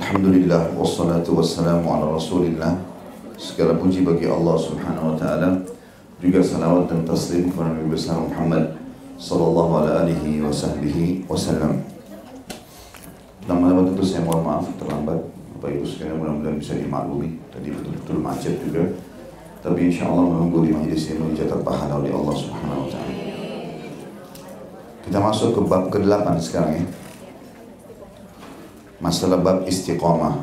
Alhamdulillah wassalatu wassalamu ala Rasulillah. Segala puji bagi Allah Subhanahu wa taala. Juga salawat dan taslim kepada Nabi besar Muhammad sallallahu alaihi wasallam. Lama-lama tentu saya mohon maaf terlambat. Bapak Ibu sekalian mudah-mudahan bisa dimaklumi. Tadi betul-betul macet juga. Tapi insya Allah menunggu di majlis ini dicatat pahala oleh Allah Subhanahu wa taala. Kita masuk ke bab ke-8 sekarang ya. Masalah bab istiqamah.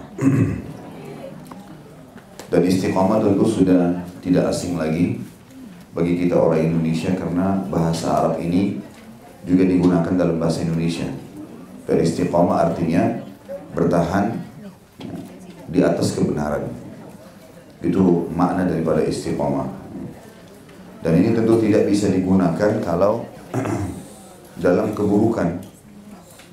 Dan istiqamah tentu sudah tidak asing lagi bagi kita orang Indonesia karena bahasa Arab ini juga digunakan dalam bahasa Indonesia. Dan istiqamah artinya bertahan di atas kebenaran. Itu makna daripada istiqamah. Dan ini tentu tidak bisa digunakan kalau dalam keburukan.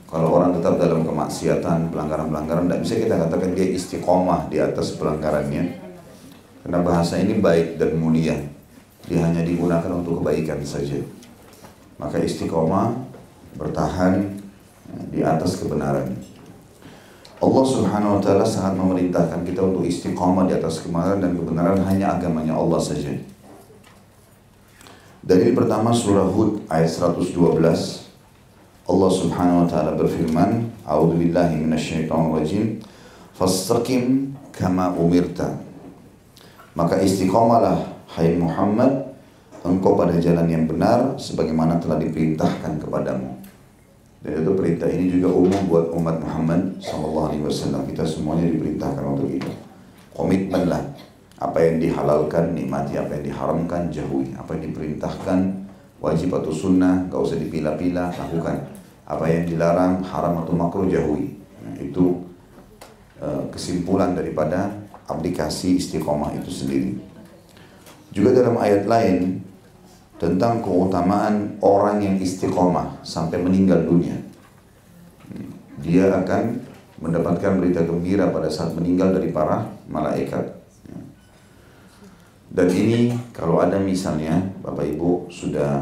Kalau orang tetap dalam kemaksiatan, pelanggaran-pelanggaran, tidak bisa kita katakan dia istiqomah di atas pelanggarannya. Karena bahasa ini baik dan mulia. Dia hanya digunakan untuk kebaikan saja. Maka istiqomah bertahan di atas kebenaran. Allah Subhanahu wa taala sangat memerintahkan kita untuk istiqomah di atas kebenaran, dan kebenaran hanya agamanya Allah saja. Dalil pertama surah Hud ayat 112. Allah Subhanahu wa taala berfirman, A'udzubillahi minasyaitonirrajim, fastaqim kama umirta. Maka istiqamalah hai Muhammad, engkau pada jalan yang benar sebagaimana telah diperintahkan kepadamu. Dan itu perintah ini juga umum buat umat Muhammad sallallahu alaihi wasallam. Kita semuanya diperintahkan untuk itu. Komitmenlah, apa yang dihalalkan nikmati, apa yang diharamkan jauhi, apa yang diperintahkan wajib atau sunnah gak usah dipilah-pilah, lakukan. Apa yang dilarang haram atau makruh jauhi. Itu kesimpulan daripada aplikasi istiqomah itu sendiri. Juga dalam ayat lain tentang keutamaan orang yang istiqomah sampai meninggal dunia. Dia akan mendapatkan berita gembira pada saat meninggal dari para malaikat. Dan ini kalau ada misalnya Bapak Ibu sudah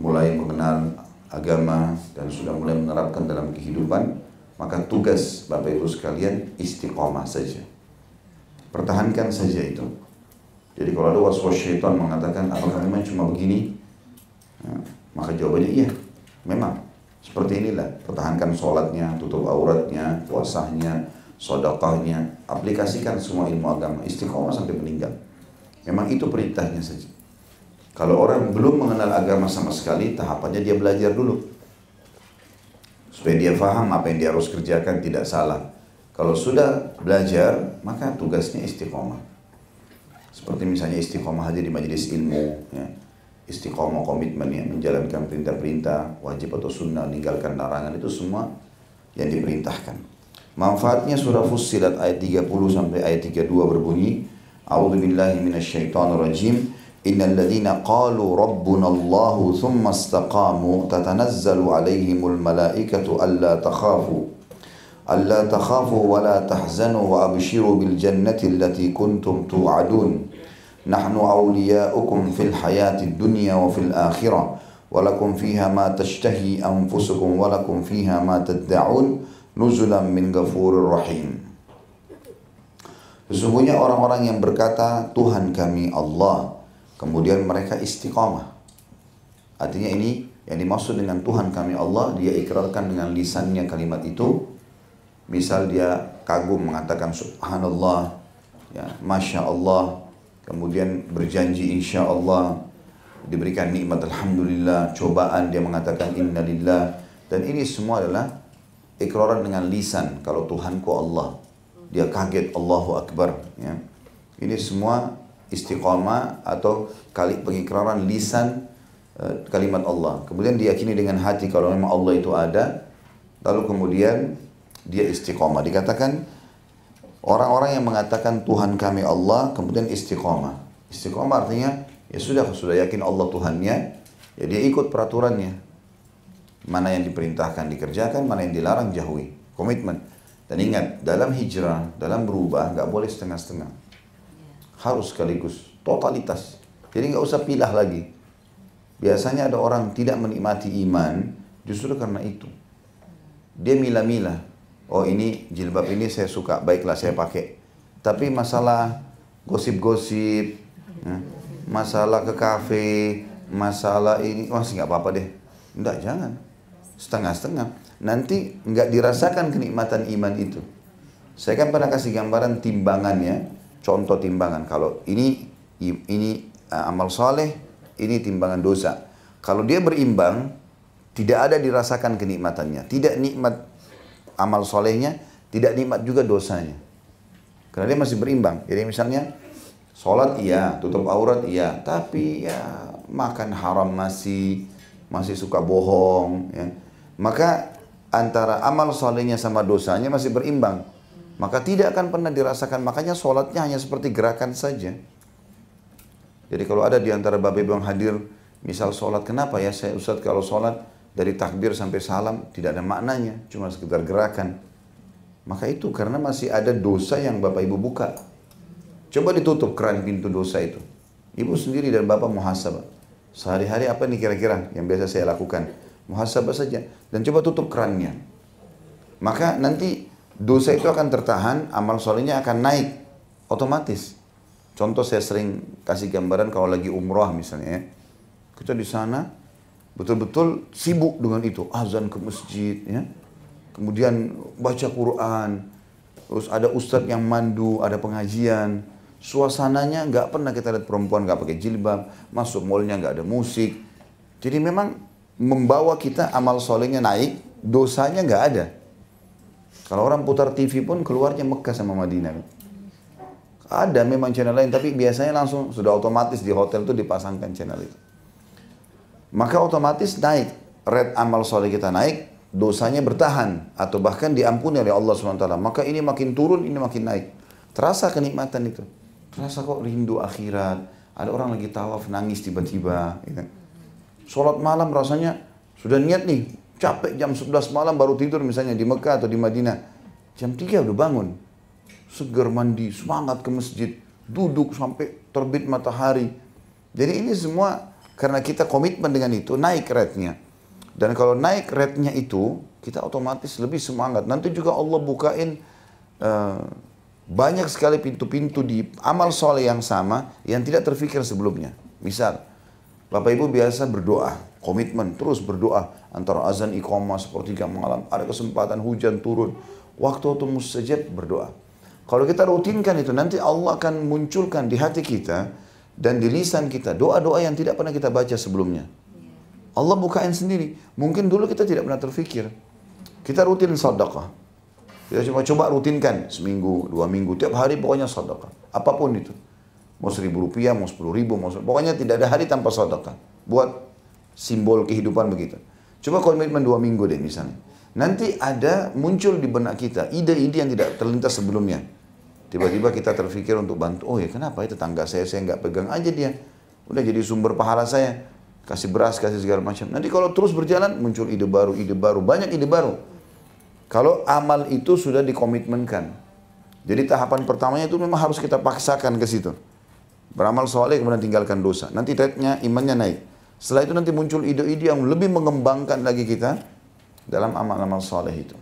mulai mengenal agama dan sudah mulai menerapkan dalam kehidupan, maka tugas Bapak Ibu sekalian istiqomah saja. Pertahankan saja itu. Jadi kalau ada waswas syaitan mengatakan apakah memang cuma begini, maka jawabannya iya, memang seperti inilah. Pertahankan sholatnya, tutup auratnya, puasanya, sedekahnya, aplikasikan semua ilmu agama, istiqomah sampai meninggal. Memang itu perintahnya saja. Kalau orang belum mengenal agama sama sekali, tahapannya dia belajar dulu. Supaya dia faham apa yang dia harus kerjakan tidak salah. Kalau sudah belajar, maka tugasnya istiqomah. Seperti misalnya istiqomah hadir di majelis ilmu. Ya. Istiqomah komitmennya, menjalankan perintah-perintah, wajib atau sunnah, meninggalkan larangan, itu semua yang diperintahkan. Manfaatnya surah Fussilat ayat 30 sampai ayat 32 berbunyi, A'udzubillahi minasyaitonirrajim. Innal ladzina qalu rabbuna Allahu thumma istaqamu tatanazzalu alaihimul malaikatu alla takhafu wa la tahzanu wa abshiru bil jannati allati kuntum tu'adun nahnu awliya'ukum fil hayatid dunya wa fil akhirah wa lakum fiha ma tashtahi anfusukum wa lakum fiha ma tad'un nuzulan min ghafurir rahim. Sesungguhnya orang-orang yang berkata Tuhan kami Allah, kemudian mereka istiqamah. Artinya ini yang dimaksud dengan Tuhan kami Allah, dia ikrarkan dengan lisannya kalimat itu. Misal dia kagum mengatakan subhanallah, ya, masya Allah, kemudian berjanji insya Allah, diberikan nikmat alhamdulillah, cobaan dia mengatakan innalillah. Dan ini semua adalah ikraran dengan lisan, kalau Tuhanku Allah. Dia kaget Allahu Akbar. Ya. Ini semua istiqamah atau pengikraran lisan kalimat Allah. Kemudian diyakini dengan hati kalau memang Allah itu ada. Lalu kemudian dia istiqamah. Dikatakan orang-orang yang mengatakan Tuhan kami Allah kemudian istiqamah. Istiqamah artinya ya sudah yakin Allah Tuhannya, ya dia ikut peraturannya. Mana yang diperintahkan dikerjakan, mana yang dilarang jauhi. Komitmen. Dan ingat, dalam hijrah, dalam berubah, nggak boleh setengah-setengah. Harus sekaligus, totalitas. Jadi nggak usah pilah lagi. Biasanya ada orang tidak menikmati iman, justru karena itu. Dia milah-milah. oh ini jilbab ini saya suka, baiklah saya pakai. Tapi masalah gosip-gosip, ya, masalah ke kafe, masalah ini, masih nggak apa-apa deh. Enggak, jangan. Setengah-setengah. Nanti nggak dirasakan kenikmatan iman itu. Saya kan pernah kasih gambaran timbangannya, contoh timbangan. Kalau ini amal soleh, ini timbangan dosa. Kalau dia berimbang, tidak ada dirasakan kenikmatannya. Tidak nikmat amal solehnya, tidak nikmat juga dosanya. Karena dia masih berimbang. Jadi misalnya, sholat iya, tutup aurat iya, tapi ya makan haram masih suka bohong. Ya. Maka antara amal solehnya sama dosanya masih berimbang. Maka tidak akan pernah dirasakan. Makanya sholatnya hanya seperti gerakan saja. Jadi kalau ada di antara bapak ibu yang hadir, misal sholat, kenapa ya saya Ustaz kalau sholat dari takbir sampai salam tidak ada maknanya, cuma sekedar gerakan. Maka itu karena masih ada dosa yang bapak ibu buka. Coba ditutup keran pintu dosa itu. Ibu sendiri dan bapak muhasabah. Sehari-hari apa nih kira-kira yang biasa saya lakukan? Muhasabah saja. Dan coba tutup kerannya. Maka nanti dosa itu akan tertahan, amal solehnya akan naik otomatis. Contoh saya sering kasih gambaran kalau lagi umrah misalnya ya. Kita di sana betul-betul sibuk dengan itu, azan ke masjid ya. Kemudian baca Quran. Terus ada ustadz yang mandu, ada pengajian. Suasananya nggak pernah kita lihat perempuan nggak pakai jilbab, masuk mallnya nggak ada musik. Jadi memang membawa kita amal solehnya naik, dosanya nggak ada. Kalau orang putar TV pun keluarnya Mekah sama Madinah. Ada memang channel lain, tapi biasanya langsung sudah otomatis di hotel itu dipasangkan channel itu. Maka otomatis naik, rate amal soleh kita naik, dosanya bertahan atau bahkan diampuni oleh Allah SWT. Maka ini makin turun, ini makin naik. Terasa kenikmatan itu. Terasa kok rindu akhirat. Ada orang lagi tawaf nangis tiba-tiba. Gitu. Sholat malam rasanya sudah niat nih. Capek jam 11 malam baru tidur misalnya di Mekah atau di Madinah. Jam 3 udah bangun. Seger mandi, semangat ke masjid. Duduk sampai terbit matahari. Jadi ini semua karena kita komitmen dengan itu, naik rate-nya. Dan kalau naik rate-nya itu, kita otomatis lebih semangat. Nanti juga Allah bukain banyak sekali pintu-pintu di amal soleh yang sama yang tidak terfikir sebelumnya. Misal, Bapak Ibu biasa berdoa, komitmen, terus berdoa. Antara azan iqamah sepertiga malam, ada kesempatan hujan turun. Waktu mustajab berdoa. Kalau kita rutinkan itu, nanti Allah akan munculkan di hati kita dan di lisan kita doa-doa yang tidak pernah kita baca sebelumnya. Allah bukain sendiri. Mungkin dulu kita tidak pernah terfikir. Kita rutin sedekah. Kita coba rutinkan seminggu, 2 minggu, tiap hari pokoknya sedekah. Apapun itu. Mau 1.000 rupiah, mau 10.000, pokoknya tidak ada hari tanpa sedekah. Buat simbol kehidupan begitu. Coba komitmen 2 minggu deh misalnya. Nanti ada muncul di benak kita ide-ide yang tidak terlintas sebelumnya. Tiba-tiba kita terfikir untuk bantu. Oh ya kenapa ya tetangga saya nggak pegang aja dia. Udah jadi sumber pahala saya. Kasih beras, kasih segala macam. Nanti kalau terus berjalan muncul ide baru, banyak ide baru. Kalau amal itu sudah dikomitmenkan. Jadi tahapan pertamanya itu memang harus kita paksakan ke situ. Beramal soleh kemudian tinggalkan dosa. Nanti rate-nya imannya naik. Setelah itu nanti muncul ide-ide yang lebih mengembangkan lagi kita dalam amal-amal soleh itu.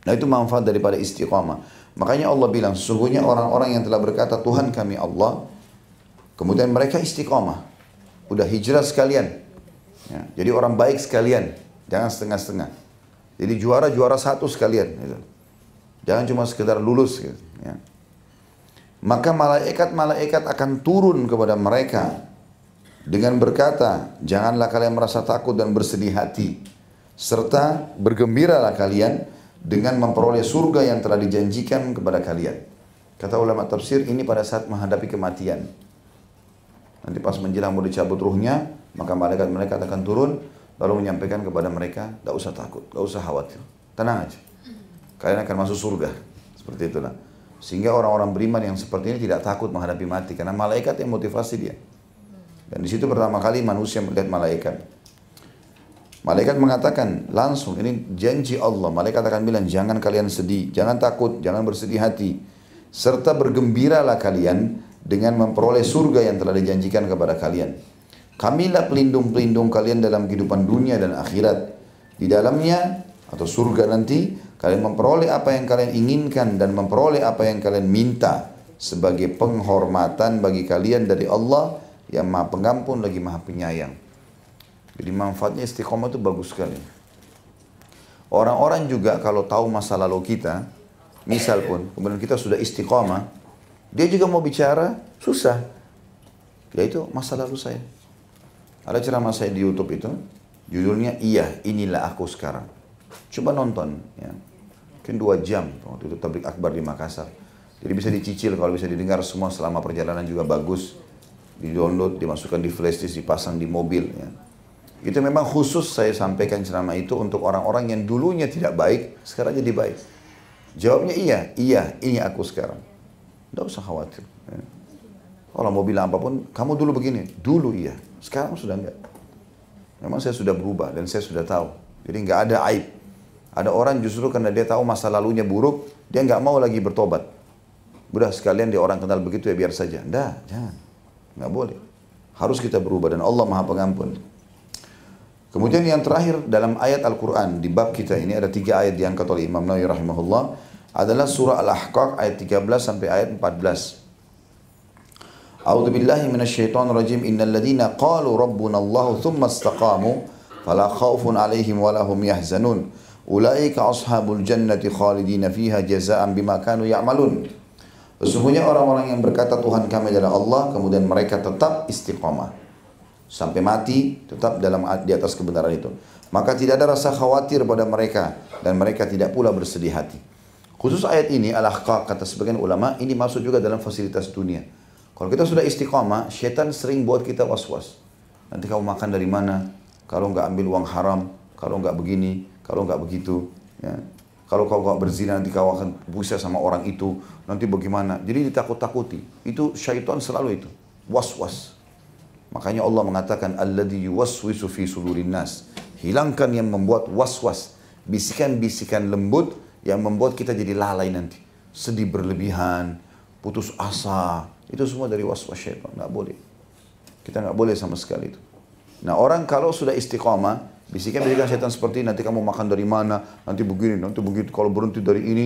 Nah itu manfaat daripada istiqamah. Makanya Allah bilang, sesungguhnya orang-orang yang telah berkata Tuhan kami Allah, kemudian mereka istiqamah. Udah hijrah sekalian. Ya, jadi orang baik sekalian. Jangan setengah-setengah. Jadi juara-juara satu sekalian. Gitu. Jangan cuma sekedar lulus. Gitu, ya. Maka malaikat-malaikat akan turun kepada mereka dengan berkata, janganlah kalian merasa takut dan bersedih hati. Serta bergembiralah kalian dengan memperoleh surga yang telah dijanjikan kepada kalian. Kata ulama tafsir, ini pada saat menghadapi kematian. Nanti pas menjelang mau dicabut ruhnya, maka malaikat-malaikat akan turun, lalu menyampaikan kepada mereka, tidak usah takut, tidak usah khawatir, tenang aja. Kalian akan masuk surga. Seperti itulah. Sehingga orang-orang beriman yang seperti ini tidak takut menghadapi mati, karena malaikat yang motivasi dia. Dan di situ pertama kali manusia melihat malaikat. Malaikat mengatakan langsung, ini janji Allah. Malaikat akan bilang, jangan kalian sedih, jangan takut, jangan bersedih hati. Serta bergembiralah kalian dengan memperoleh surga yang telah dijanjikan kepada kalian. Kamilah pelindung-pelindung kalian dalam kehidupan dunia dan akhirat. Di dalamnya, atau surga nanti, Kalian memperoleh apa yang kalian inginkan dan memperoleh apa yang kalian minta sebagai penghormatan bagi kalian dari Allah yang Maha Pengampun lagi Maha Penyayang. Jadi manfaatnya istiqomah itu bagus sekali. Orang-orang juga kalau tahu masa lalu kita, misal pun kemudian kita sudah istiqomah, dia juga mau bicara susah. Yaitu masa lalu saya. Ada ceramah saya di YouTube itu, judulnya Iya, Inilah Aku Sekarang. Coba nonton, ya. Mungkin 2 jam waktu itu tablik akbar di Makassar. Jadi bisa dicicil, kalau bisa didengar semua selama perjalanan juga bagus. Di-download, dimasukkan di flash disk, dipasang di mobil. Ya. Itu memang khusus saya sampaikan ceramah itu untuk orang-orang yang dulunya tidak baik, sekarang jadi baik. Jawabnya iya, ini aku sekarang. Tidak usah khawatir. Ya. Kalau mau bilang apapun, kamu dulu begini, dulu iya, sekarang sudah enggak. Memang saya sudah berubah dan saya sudah tahu. Jadi enggak ada aib. Ada orang justru karena dia tahu masa lalunya buruk, dia enggak mau lagi bertobat. Udah sekalian dia orang kenal begitu ya biar saja. Enggak, jangan. Enggak boleh. Harus kita berubah dan Allah Maha Pengampun. Kemudian yang terakhir dalam ayat Al-Quran di bab kita ini ada 3 ayat diangkat oleh Imam Nawawi rahimahullah adalah surah Al-Ahqaf ayat 13 sampai ayat 14. A'udzu billahi minasyaitonir rajim. Innal ladzina qalu rabbuna Allah tsumma istaqamu fala khaufun 'alaihim wa lahum yahzanun. Ulaika ashabul jannati khalidina fiha jazaa'an bima kanu ya'malun. Sesungguhnya orang-orang yang berkata Tuhan kami adalah Allah, kemudian mereka tetap istiqamah sampai mati, tetap di atas kebenaran itu. Maka tidak ada rasa khawatir pada mereka dan mereka tidak pula bersedih hati. Khusus ayat ini Al-Ahqaf kata sebagian ulama ini masuk juga dalam fasilitas dunia. Kalau kita sudah istiqamah, syaitan sering buat kita was-was. Nanti kamu makan dari mana? Kalau nggak ambil uang haram, kalau nggak begini, kalau nggak begitu. Ya. Kalau kau nggak berzina, nanti kau akan bisa sama orang itu. Nanti bagaimana? Jadi ditakut-takuti. Itu syaitan selalu itu. Was-was. Makanya Allah mengatakan, Alladhi yuwaswisu fi sudurin nas. Hilangkan yang membuat was-was. Bisikan-bisikan lembut yang membuat kita jadi lalai nanti. Sedih berlebihan, putus asa. Itu semua dari was-was syaitan, nggak boleh. Kita nggak boleh sama sekali itu. Nah orang kalau sudah istiqamah, bisikan-bisikan syaitan seperti nanti kamu makan dari mana, nanti begini, nanti begitu. Kalau berhenti dari ini,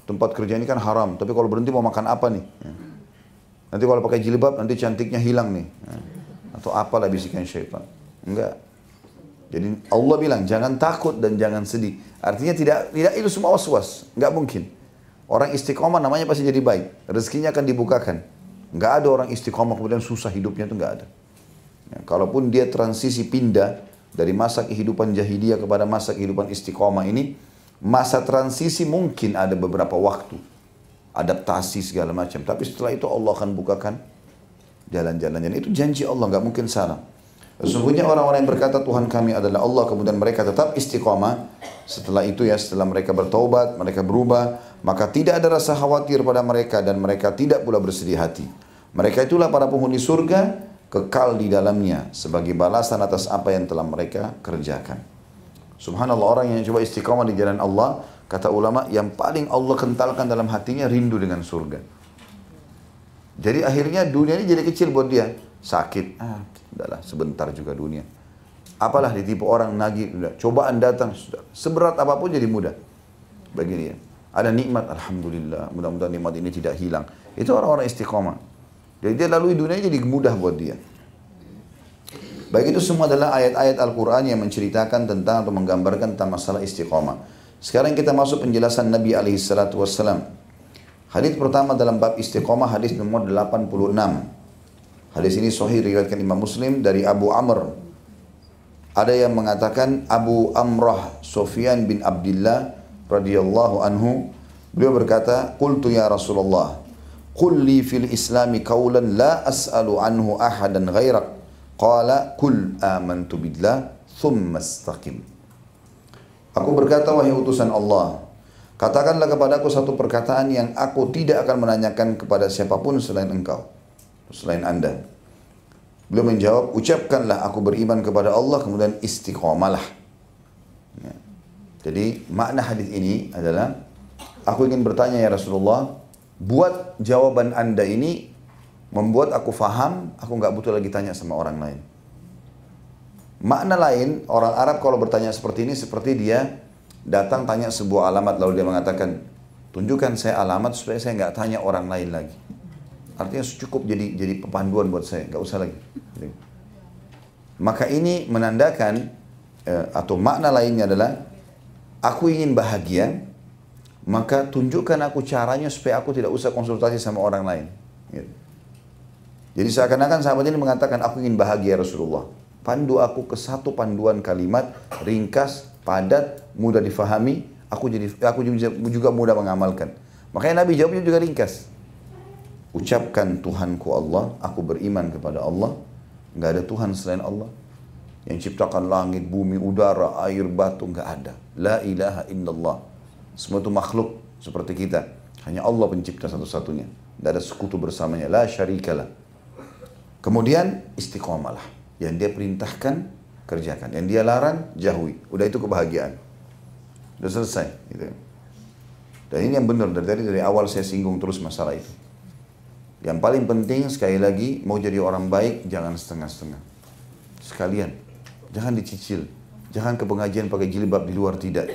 tempat kerja ini kan haram. Tapi kalau berhenti mau makan apa nih? Ya. Nanti kalau pakai jilbab, nanti cantiknya hilang nih. Ya. Atau apalah bisikan syaitan. Enggak. Jadi Allah bilang jangan takut dan jangan sedih. Artinya tidak itu semua was-was. Enggak mungkin. Orang istiqamah namanya pasti jadi baik. Rezekinya akan dibukakan. Nggak ada orang istiqomah kemudian susah hidupnya, itu nggak ada. Ya, kalaupun dia transisi pindah dari masa kehidupan jahiliyah kepada masa kehidupan istiqomah ini, masa transisi mungkin ada beberapa waktu, adaptasi segala macam. Tapi setelah itu Allah akan bukakan jalan-jalannya. Itu janji Allah, nggak mungkin salah. Sesungguhnya orang-orang yang berkata Tuhan kami adalah Allah, kemudian mereka tetap istiqomah. Setelah itu ya, setelah mereka bertaubat, mereka berubah, maka tidak ada rasa khawatir pada mereka dan mereka tidak pula bersedih hati. Mereka itulah para penghuni surga, kekal di dalamnya sebagai balasan atas apa yang telah mereka kerjakan. Subhanallah, orang yang coba istiqamah di jalan Allah, kata ulama, yang paling Allah kentalkan dalam hatinya rindu dengan surga. Jadi akhirnya dunia ini jadi kecil buat dia. Sakit, udahlah sebentar juga dunia. Apalah ditipu orang nagih, udah. Cobaan datang, sudah. Seberat apapun jadi mudah. Begini ya. Ada nikmat, alhamdulillah. Mudah-mudahan nikmat ini tidak hilang. Itu orang-orang istiqamah. Jadi dia lalui dunia jadi mudah buat dia. Baik, itu semua adalah ayat-ayat Al-Quran yang menceritakan tentang atau menggambarkan tentang masalah istiqamah. Sekarang kita masuk penjelasan Nabi SAW. Hadis pertama dalam bab istiqamah, hadis nomor 86. Hadis ini sahih riwayatkan Imam Muslim dari Abu Amr. Ada yang mengatakan Abu Amrah Sufyan bin Abdullah radhiyallahu anhu, beliau berkata, "Qultu ya Rasulullah, qul li fil Islami qawlan la as'alu anhu ahadan ghairak." Qala, "Qul amantu billah thumma istaqim." Aku berkata, wahai utusan Allah, katakanlah kepadaku satu perkataan yang aku tidak akan menanyakan kepada siapapun selain engkau, selain anda. Beliau menjawab, ucapkanlah aku beriman kepada Allah, kemudian istiqamalah. Ya. Jadi makna hadis ini adalah, aku ingin bertanya ya Rasulullah, buat jawaban anda ini membuat aku faham, aku nggak butuh lagi tanya sama orang lain. Makna lain, orang Arab kalau bertanya seperti ini, seperti dia datang tanya sebuah alamat lalu dia mengatakan, tunjukkan saya alamat supaya saya nggak tanya orang lain lagi. Artinya cukup jadi pepanduan buat saya, nggak usah lagi. Maka ini menandakan atau makna lainnya adalah aku ingin bahagia, maka tunjukkan aku caranya supaya aku tidak usah konsultasi sama orang lain. Gitu. Jadi seakan-akan sahabat ini mengatakan, aku ingin bahagia Rasulullah. Pandu aku ke satu panduan kalimat, ringkas, padat, mudah difahami, aku juga mudah mengamalkan. Makanya Nabi jawabnya juga ringkas. Ucapkan Tuhanku Allah, aku beriman kepada Allah, nggak ada Tuhan selain Allah. Yang ciptakan langit, bumi, udara, air, batu, nggak ada. La ilaha illallah. Semua itu makhluk seperti kita. Hanya Allah pencipta satu-satunya. Tidak ada sekutu bersamanya. La syarikalah. Kemudian istiqomalah. Yang dia perintahkan, kerjakan. Yang dia larang, jauhi. Udah itu kebahagiaan. Udah selesai. Gitu. Dan ini yang benar. Dari awal saya singgung terus masalah itu. Yang paling penting sekali lagi, mau jadi orang baik, jangan setengah-setengah. Sekalian. Jangan dicicil. Jangan ke pengajian pakai jilbab di luar, tidak.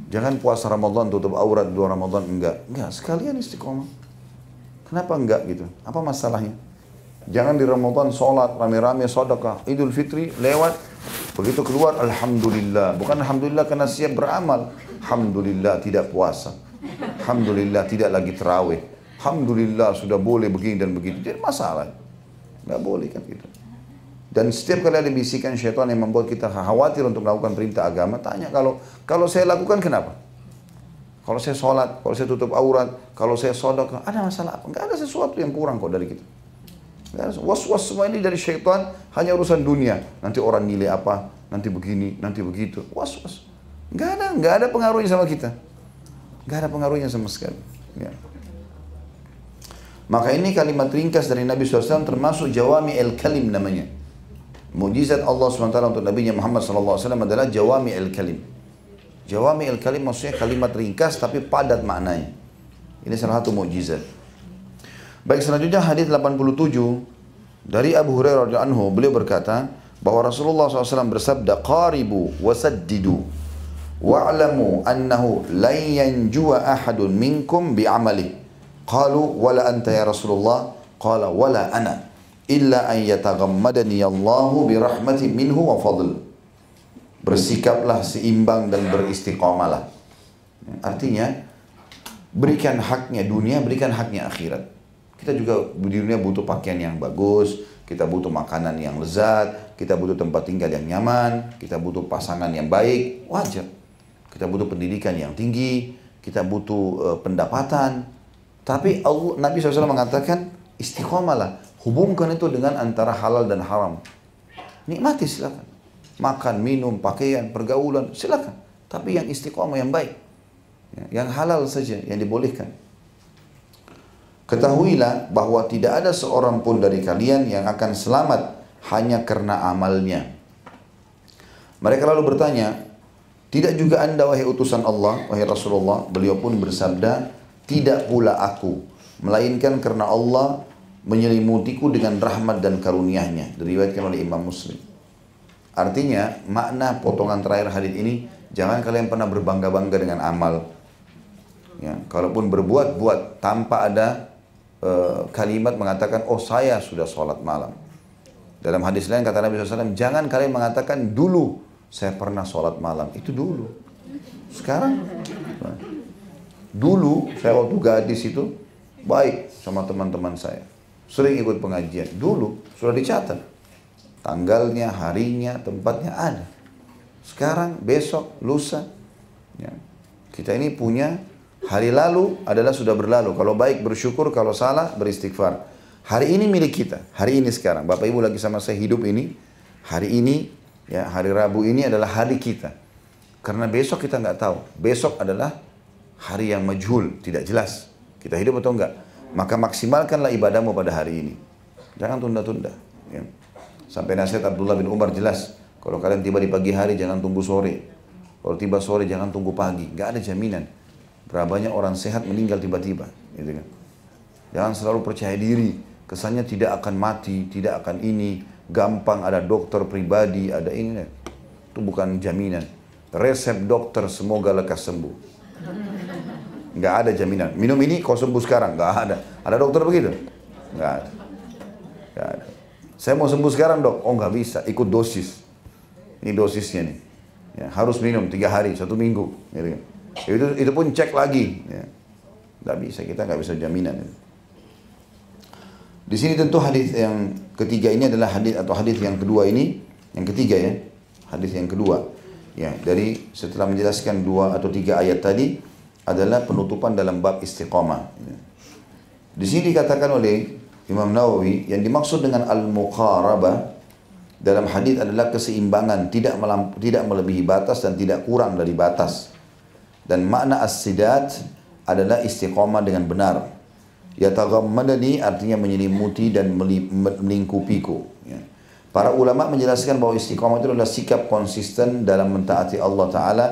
Jangan puasa Ramadan tutup aurat di luar Ramadan, enggak. Enggak, sekalian istiqomah. Kenapa enggak gitu? Apa masalahnya? Jangan di Ramadan sholat, rame-rame, sedekah. Idul Fitri lewat, begitu keluar, Alhamdulillah. Bukan Alhamdulillah karena siap beramal. Alhamdulillah tidak puasa. Alhamdulillah tidak lagi terawih. Alhamdulillah sudah boleh begini dan begitu. Jadi masalah. Enggak boleh kan gitu. Dan setiap kali ada bisikan syaitan yang membuat kita khawatir untuk melakukan perintah agama, tanya kalau saya lakukan kenapa? Kalau saya sholat, kalau saya tutup aurat, kalau saya sedekah, ada masalah apa? Enggak ada sesuatu yang kurang kok dari kita. Was-was semua ini dari syaitan, hanya urusan dunia. Nanti orang nilai apa, nanti begini, nanti begitu. Was-was. Enggak ada pengaruhnya sama kita. Enggak ada pengaruhnya sama sekali. Ya. Maka ini kalimat ringkas dari Nabi SAW termasuk jawami al-kalim namanya. Mujizat Allah SWT untuk Nabi Muhammad SAW adalah jawami al-kalim. Jawami al-kalim maksudnya kalimat ringkas tapi padat maknanya. Ini salah satu mujizat. Baik, selanjutnya hadis 87 dari Abu Hurairah radhiyallahu anhu, beliau berkata bahwa Rasulullah SAW bersabda, qaribu wasaddidu wa'lamu annahu lan yanjuwa ahadun minkum bi'amalihi. Qalu wala anta ya Rasulullah, qala wala ana illa an yataghammadani Allahu bi rahmatin minhu wa fadl. Bersikaplah seimbang dan beristiqamalah. Artinya berikan haknya dunia, berikan haknya akhirat. Kita juga di dunia butuh pakaian yang bagus, kita butuh makanan yang lezat, kita butuh tempat tinggal yang nyaman, kita butuh pasangan yang baik, wajar. Kita butuh pendidikan yang tinggi, kita butuh pendapatan. Tapi Nabi SAW mengatakan istiqomalah, hubungkan itu dengan antara halal dan haram. Nikmati silakan, makan, minum, pakaian, pergaulan silakan. Tapi yang istiqomah yang baik, yang halal saja yang dibolehkan. Ketahuilah bahwa tidak ada seorang pun dari kalian yang akan selamat hanya karena amalnya. Mereka lalu bertanya, tidak juga anda wahai utusan Allah, wahai Rasulullah? Beliau pun bersabda, tidak pula aku, melainkan karena Allah menyelimutiku dengan rahmat dan karunia-Nya. Diriwayatkan oleh Imam Muslim. Artinya, makna potongan terakhir hadis ini, jangan kalian pernah berbangga-bangga dengan amal. Ya, kalaupun buat tanpa ada kalimat mengatakan, oh saya sudah sholat malam. Dalam hadis lain kata Nabi SAW, jangan kalian mengatakan dulu saya pernah sholat malam. Itu dulu. Sekarang, dulu saya waktu gadis itu baik sama teman-teman saya. Sering ikut pengajian. Dulu sudah dicatat. Tanggalnya, harinya, tempatnya ada. Sekarang, besok, lusa. Ya. Kita ini punya hari lalu adalah sudah berlalu. Kalau baik bersyukur, kalau salah beristighfar. Hari ini milik kita. Hari ini sekarang. Bapak Ibu lagi sama saya hidup ini. Hari ini, ya hari Rabu ini adalah hari kita. Karena besok kita nggak tahu. Besok adalah hari yang majhul, tidak jelas. Kita hidup atau enggak. Maka maksimalkanlah ibadahmu pada hari ini. Jangan tunda-tunda. Ya. Sampai nasihat Abdullah bin Umar jelas. Kalau kalian tiba di pagi hari, jangan tunggu sore. Kalau tiba sore, jangan tunggu pagi. Nggak ada jaminan. Berapa banyak orang sehat meninggal tiba-tiba. Gitu kan. Jangan selalu percaya diri. Kesannya tidak akan mati, tidak akan ini. Gampang ada dokter pribadi, ada ini. Itu bukan jaminan. resep dokter semoga lekas sembuh. Nggak ada jaminan. Minum ini kau sembuh sekarang, nggak ada. Ada dokter begitu? Nggak ada. Nggak ada. Saya mau sembuh sekarang dok, oh nggak bisa, ikut dosis. Ini dosisnya nih. Ya, harus minum 3 hari, 1 minggu. Gitu. Itu pun cek lagi. Ya. Nggak bisa, kita nggak bisa jaminan. Di sini tentu hadis yang ketiga ini adalah hadis yang kedua ini, yang ketiga ya, hadis yang kedua. Ya, dari setelah menjelaskan 2 atau 3 ayat tadi adalah penutupan dalam bab istiqamah. Ya. Di sini dikatakan oleh Imam Nawawi yang dimaksud dengan al-muqarabah dalam hadis adalah keseimbangan, tidak melebihi batas dan tidak kurang dari batas. Dan makna as-sidat adalah istiqamah dengan benar. Yataghammadani artinya menyelimuti dan melingkupiku. Ya. Para ulama menjelaskan bahwa istiqamah itu adalah sikap konsisten dalam mentaati Allah Ta'ala.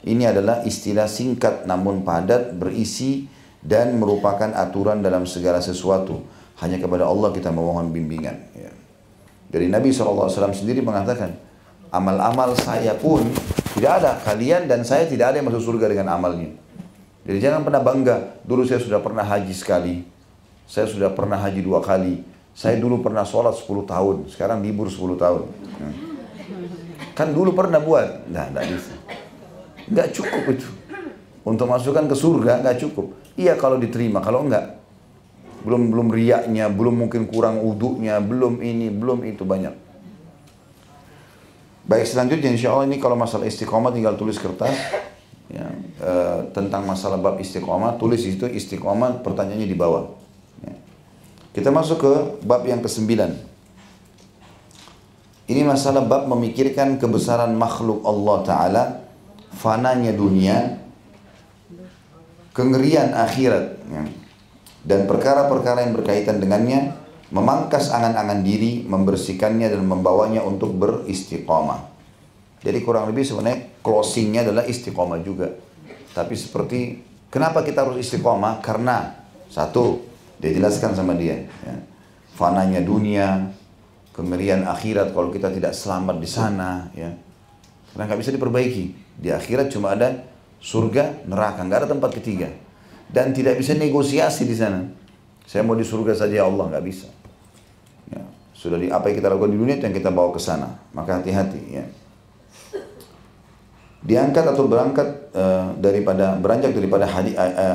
Ini adalah istilah singkat namun padat, berisi dan merupakan aturan dalam segala sesuatu. Hanya kepada Allah kita memohon bimbingan. Ya. Dari Nabi SAW sendiri mengatakan, amal-amal saya pun tidak ada. Kalian dan saya tidak ada yang masuk surga dengan amalnya. Jadi jangan pernah bangga, dulu saya sudah pernah haji sekali. Saya sudah pernah haji 2 kali. Saya dulu pernah sholat 10 tahun. Sekarang libur 10 tahun. Ya. Kan dulu pernah buat. Nah, tidak bisa. Nggak cukup itu. Untuk masukkan ke surga nggak cukup. Iya kalau diterima, kalau enggak. Belum riyaknya, belum mungkin kurang wudunya, belum ini, belum itu, banyak. Baik, selanjutnya insya Allah ini kalau masalah istiqomah tinggal tulis kertas ya, tentang masalah bab istiqomah, tulis itu istiqomah, pertanyaannya di bawah. Ya. Kita masuk ke bab yang ke-9. Ini masalah bab memikirkan kebesaran makhluk Allah Ta'ala, fananya dunia, kengerian akhirat, ya, dan perkara-perkara yang berkaitan dengannya, memangkas angan-angan diri, membersihkannya dan membawanya untuk beristiqamah. Jadi kurang lebih sebenarnya closingnya adalah istiqamah juga. Tapi seperti kenapa kita harus istiqamah? Karena satu, dia jelaskan sama dia, ya, fananya dunia, kengerian akhirat kalau kita tidak selamat di sana, ya, karena nggak bisa diperbaiki. Di akhirat cuma ada surga, neraka, nggak ada tempat ketiga. Dan tidak bisa negosiasi di sana. Saya mau di surga saja ya Allah, nggak bisa. Ya, sudah apa yang kita lakukan di dunia itu yang kita bawa ke sana. Maka hati-hati. Ya. Diangkat atau beranjak daripada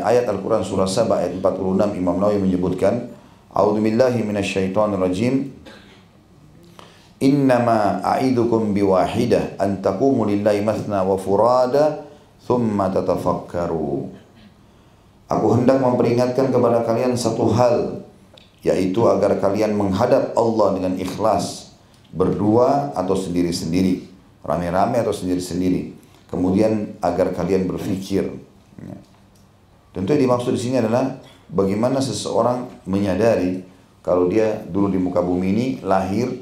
ayat Al-Quran surah Saba ayat 46, Imam Nawawi menyebutkan, A'udzubillahi minasyaitonirrajim. Innama a'idukum biwahidah an taqumu lillahi mathna wa furada thumma tatafakkaru. Aku hendak memperingatkan kepada kalian satu hal, yaitu agar kalian menghadap Allah dengan ikhlas, berdua atau sendiri-sendiri, rame-rame atau sendiri-sendiri. Kemudian agar kalian berfikir. Ya. Tentu yang dimaksud di sini adalah bagaimana seseorang menyadari kalau dia dulu di muka bumi ini lahir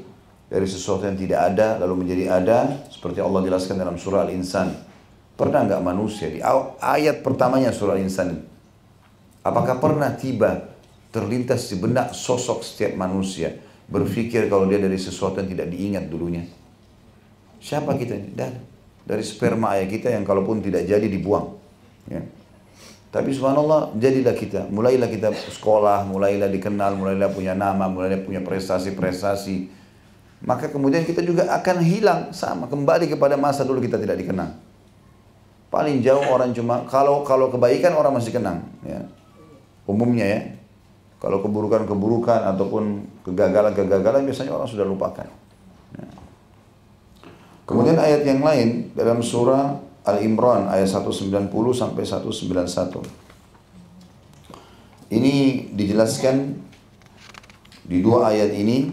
dari sesuatu yang tidak ada lalu menjadi ada, seperti Allah jelaskan dalam surah Al-Insan. Pernah nggak manusia di ayat pertamanya surah Al-Insan? Apakah pernah tiba terlintas di benak sosok setiap manusia berpikir kalau dia dari sesuatu yang tidak diingat dulunya? Siapa kita ini? Dari sperma ayah kita yang kalaupun tidak jadi dibuang. Ya. Tapi subhanallah jadilah kita, mulailah kita sekolah, mulailah dikenal, mulailah punya nama, mulailah punya prestasi-prestasi. Maka kemudian kita juga akan hilang sama, kembali kepada masa dulu kita tidak dikenal. Paling jauh orang cuma, kalau kebaikan orang masih kenang. Ya. Umumnya ya, kalau keburukan-keburukan ataupun kegagalan-kegagalan biasanya orang sudah lupakan. Ya. Kemudian ayat yang lain dalam surah Al-Imran ayat 190 sampai 191. Ini dijelaskan di 2 ayat ini.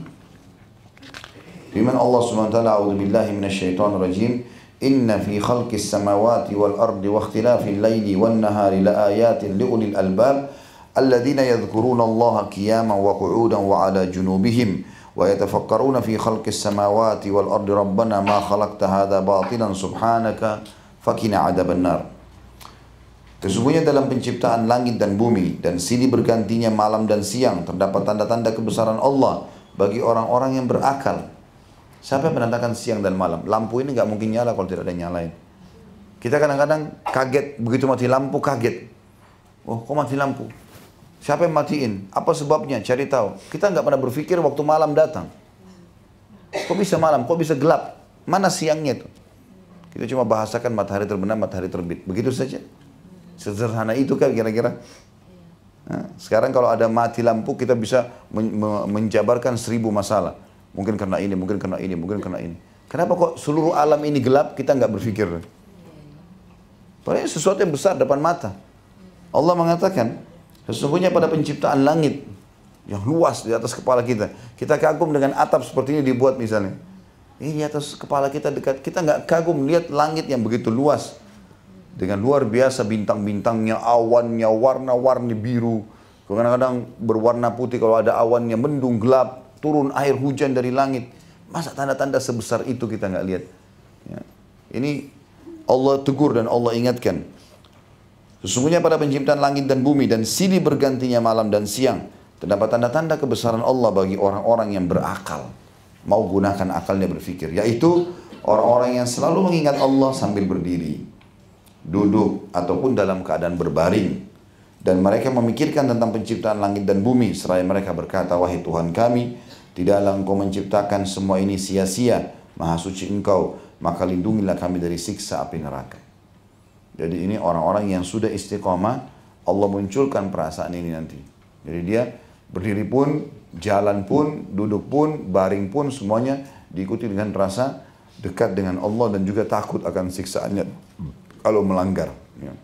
Firman Allah Subhanahu wa taala, A'udzubillahi minasyaitonirrajim. Inna fi khalqis samawati wal ardi wa ikhtilafil laili wan nahari laayatin liulil albab. الذين يذكرون الله قياما وقعودا وعلى جنوبهم ويتفكرون في خلق السماوات والأرض ربنا ما خلقت هذا باطلا سبحانك فقنا عذاب النار. Sesungguhnya dalam penciptaan langit dan bumi dan silih bergantinya malam dan siang terdapat tanda-tanda kebesaran Allah bagi orang-orang yang berakal. Siapa yang menandakan siang dan malam? Lampu ini nggak mungkin nyala kalau tidak ada yang nyalain. Kita kadang-kadang kaget, begitu mati lampu kaget. Oh, kok mati lampu? Siapa yang matiin? Apa sebabnya? Cari tahu. Kita nggak pernah berpikir waktu malam datang. Kok bisa malam? Kok bisa gelap? Mana siangnya itu? Kita cuma bahasakan matahari terbenam, matahari terbit. Begitu saja. Sederhana itu kan kira-kira. Nah, sekarang kalau ada mati lampu, kita bisa menjabarkan 1000 masalah. Mungkin karena ini, mungkin karena ini, mungkin karena ini. Kenapa kok seluruh alam ini gelap, kita nggak berpikir? Padahal sesuatu yang besar depan mata. Allah mengatakan, sesungguhnya pada penciptaan langit yang luas di atas kepala kita. Kita kagum dengan atap seperti ini dibuat misalnya. Ini di atas kepala kita dekat. Kita nggak kagum melihat langit yang begitu luas. Dengan luar biasa bintang-bintangnya, awannya, warna-warni biru. Kadang-kadang berwarna putih kalau ada awannya, mendung gelap, turun air hujan dari langit. Masa tanda-tanda sebesar itu kita nggak lihat? Ya. Ini Allah tegur dan Allah ingatkan. Sesungguhnya pada penciptaan langit dan bumi dan silih bergantinya malam dan siang, terdapat tanda-tanda kebesaran Allah bagi orang-orang yang berakal. Mau gunakan akalnya berfikir. Yaitu orang-orang yang selalu mengingat Allah sambil berdiri, duduk, ataupun dalam keadaan berbaring. Dan mereka memikirkan tentang penciptaan langit dan bumi. Seraya mereka berkata, wahai Tuhan kami, tidaklah Engkau menciptakan semua ini sia-sia. Maha suci Engkau, maka lindungilah kami dari siksa api neraka. Jadi ini orang-orang yang sudah istiqamah, Allah munculkan perasaan ini nanti. Jadi dia berdiri pun, jalan pun, duduk pun, baring pun, semuanya diikuti dengan rasa dekat dengan Allah dan juga takut akan siksaannya kalau melanggar. Ya.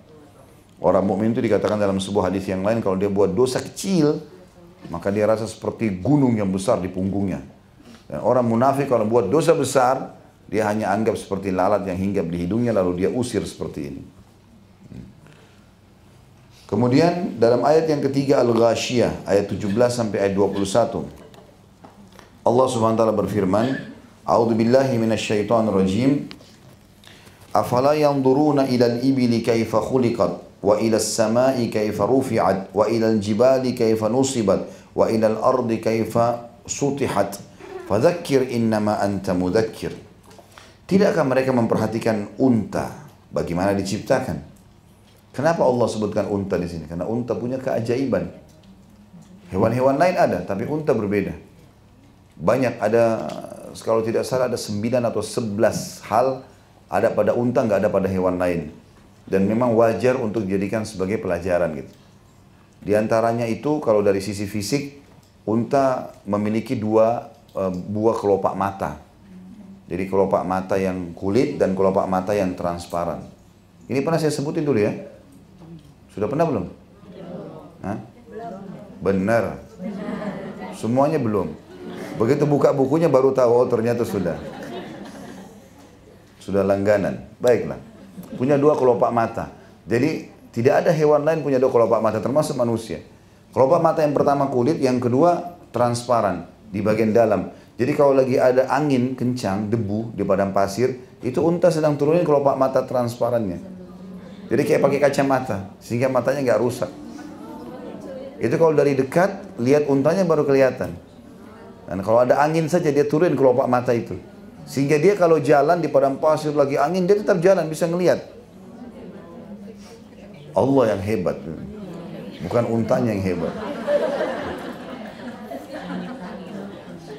Orang mukmin itu dikatakan dalam sebuah hadis yang lain, kalau dia buat dosa kecil, maka dia rasa seperti gunung yang besar di punggungnya. Dan orang munafik kalau buat dosa besar, dia hanya anggap seperti lalat yang hinggap di hidungnya lalu dia usir seperti ini. Kemudian dalam ayat yang ketiga Al-Ghashiyah ayat 17 sampai ayat 21 Allah Subhanahu wa taala berfirman, A'udzu billahi minasyaitonir rajim. Afala yanzuruna ilal ibili kaifa khuliqat wa ilas samai kaifa rufi'at wa ilal jibali kaifa nusibat wa ilal ardi kaifa sutihat fadzakkir innama anta mudzakkir. Tidakkah mereka memperhatikan unta bagaimana diciptakan? Kenapa Allah sebutkan unta di sini? Karena unta punya keajaiban. Hewan-hewan lain ada, tapi unta berbeda. Banyak ada, kalau tidak salah ada 9 atau 11 hal ada pada unta, nggak ada pada hewan lain. Dan memang wajar untuk dijadikan sebagai pelajaran gitu. Di antaranya itu kalau dari sisi fisik, unta memiliki 2 buah kelopak mata. Jadi kelopak mata yang kulit dan kelopak mata yang transparan. Ini pernah saya sebutin dulu ya. Sudah pernah belum? Hah? Benar. Semuanya belum. Begitu buka bukunya baru tahu, oh ternyata sudah. Sudah langganan. Baiklah. Punya 2 kelopak mata. Jadi tidak ada hewan lain punya 2 kelopak mata termasuk manusia. Kelopak mata yang pertama kulit, yang kedua transparan di bagian dalam. Jadi kalau lagi ada angin kencang, debu di padang pasir, itu unta sedang turunin kelopak mata transparannya. Jadi kayak pakai kacamata, sehingga matanya nggak rusak. Itu kalau dari dekat, lihat untanya baru kelihatan. Dan kalau ada angin saja, dia turun kelopak mata itu. Sehingga dia kalau jalan di padang pasir lagi angin, dia tetap jalan, bisa ngelihat. Allah yang hebat. Bukan untanya yang hebat.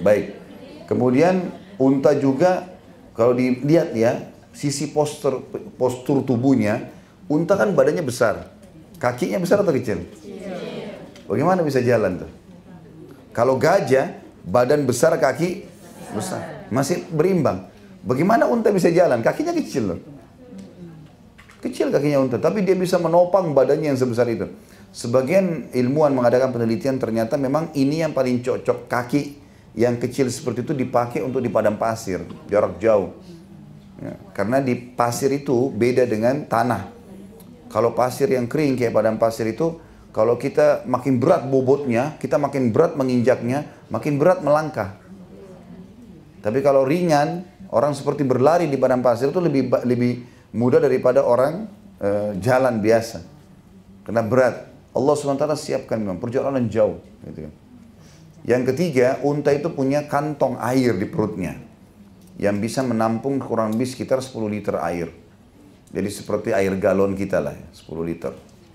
Baik. Kemudian unta juga, kalau dilihat ya, sisi postur tubuhnya, unta kan badannya besar, kakinya besar atau kecil? Bagaimana bisa jalan tuh? Kalau gajah, badan besar, kaki besar, masih berimbang. Bagaimana unta bisa jalan? Kakinya kecil loh. Kecil kakinya unta, tapi dia bisa menopang badannya yang sebesar itu. Sebagian ilmuwan mengadakan penelitian, ternyata memang ini yang paling cocok. Kaki yang kecil seperti itu dipakai untuk di padang pasir, jarak jauh. Ya, karena di pasir itu beda dengan tanah. Kalau pasir yang kering kayak padang pasir itu, kalau kita makin berat bobotnya, kita makin berat menginjaknya, makin berat melangkah. Tapi kalau ringan, orang seperti berlari di padang pasir itu lebih mudah daripada orang jalan biasa. Karena berat. Allah SWT siapkan memang perjalanan jauh. Gitu. Yang ketiga, unta itu punya kantong air di perutnya yang bisa menampung kurang lebih sekitar 10 liter air. Jadi seperti air galon kita lah, 10 liter.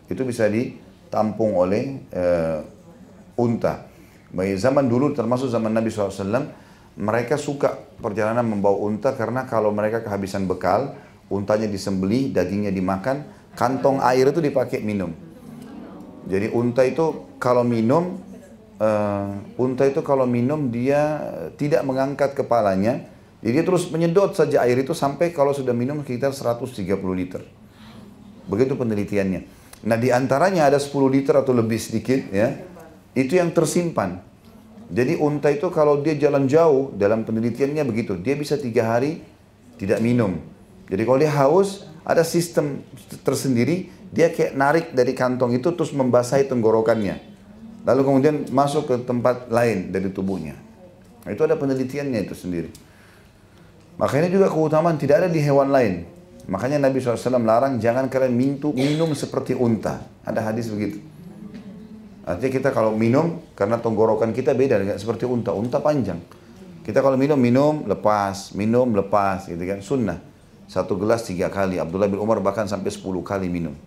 Itu bisa ditampung oleh unta. Baik zaman dulu termasuk zaman Nabi SAW, mereka suka perjalanan membawa unta karena kalau mereka kehabisan bekal, untanya disembelih, dagingnya dimakan, kantong air itu dipakai minum. Jadi unta itu kalau minum dia tidak mengangkat kepalanya, jadi dia terus menyedot saja air itu sampai kalau sudah minum sekitar 130 liter. Begitu penelitiannya. Nah di antaranya ada 10 liter atau lebih sedikit ya, itu yang tersimpan. Jadi unta itu kalau dia jalan jauh, dalam penelitiannya begitu, dia bisa 3 hari tidak minum. Jadi kalau dia haus, ada sistem tersendiri, dia kayak narik dari kantong itu terus membasahi tenggorokannya. Lalu kemudian masuk ke tempat lain dari tubuhnya. Nah, itu ada penelitiannya itu sendiri. Makanya juga keutamaan tidak ada di hewan lain. Makanya Nabi SAW larang jangan kalian minum seperti unta. Ada hadis begitu. Artinya kita kalau minum, karena tenggorokan kita beda dengan seperti unta. Unta panjang. Kita kalau minum lepas, gitu kan. Sunnah. 1 gelas 3 kali. Abdullah bin Umar bahkan sampai 10 kali minum.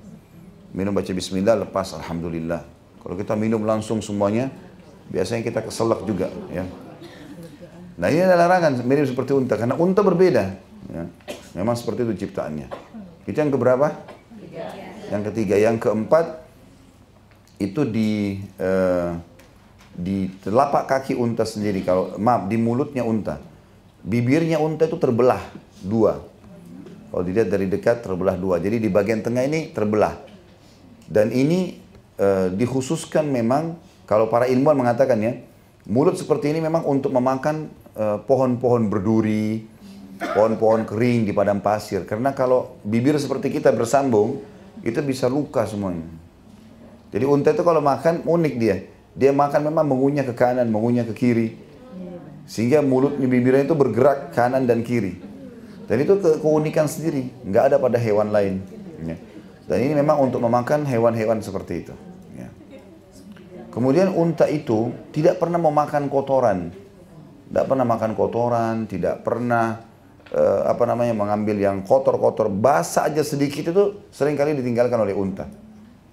Minum baca bismillah, lepas alhamdulillah. Kalau kita minum langsung semuanya, biasanya kita keselak juga. Ya. Nah ini ada larangan mirip seperti unta, karena unta berbeda. Ya. Memang seperti itu ciptaannya. Itu yang keberapa? Yang ketiga. Yang keempat, itu di telapak kaki unta sendiri. Di mulutnya unta. Bibirnya unta itu terbelah 2. Kalau dilihat dari dekat terbelah 2. Jadi di bagian tengah ini terbelah. Dan ini dikhususkan memang, kalau para ilmuwan mengatakan ya, mulut seperti ini memang untuk memakan pohon-pohon berduri, pohon-pohon kering di padang pasir. Karena kalau bibir seperti kita bersambung, itu bisa luka semuanya. Jadi unta itu kalau makan unik dia. Dia makan memang mengunyah ke kanan, mengunyah ke kiri. Sehingga mulutnya, bibirnya itu bergerak kanan dan kiri. Dan itu keunikan sendiri, nggak ada pada hewan lain. Ya. Dan ini memang untuk memakan hewan-hewan seperti itu. Ya. Kemudian unta itu tidak pernah memakan kotoran. Tidak pernah makan kotoran, tidak pernah mengambil yang kotor-kotor. Basah aja sedikit itu seringkali ditinggalkan oleh unta.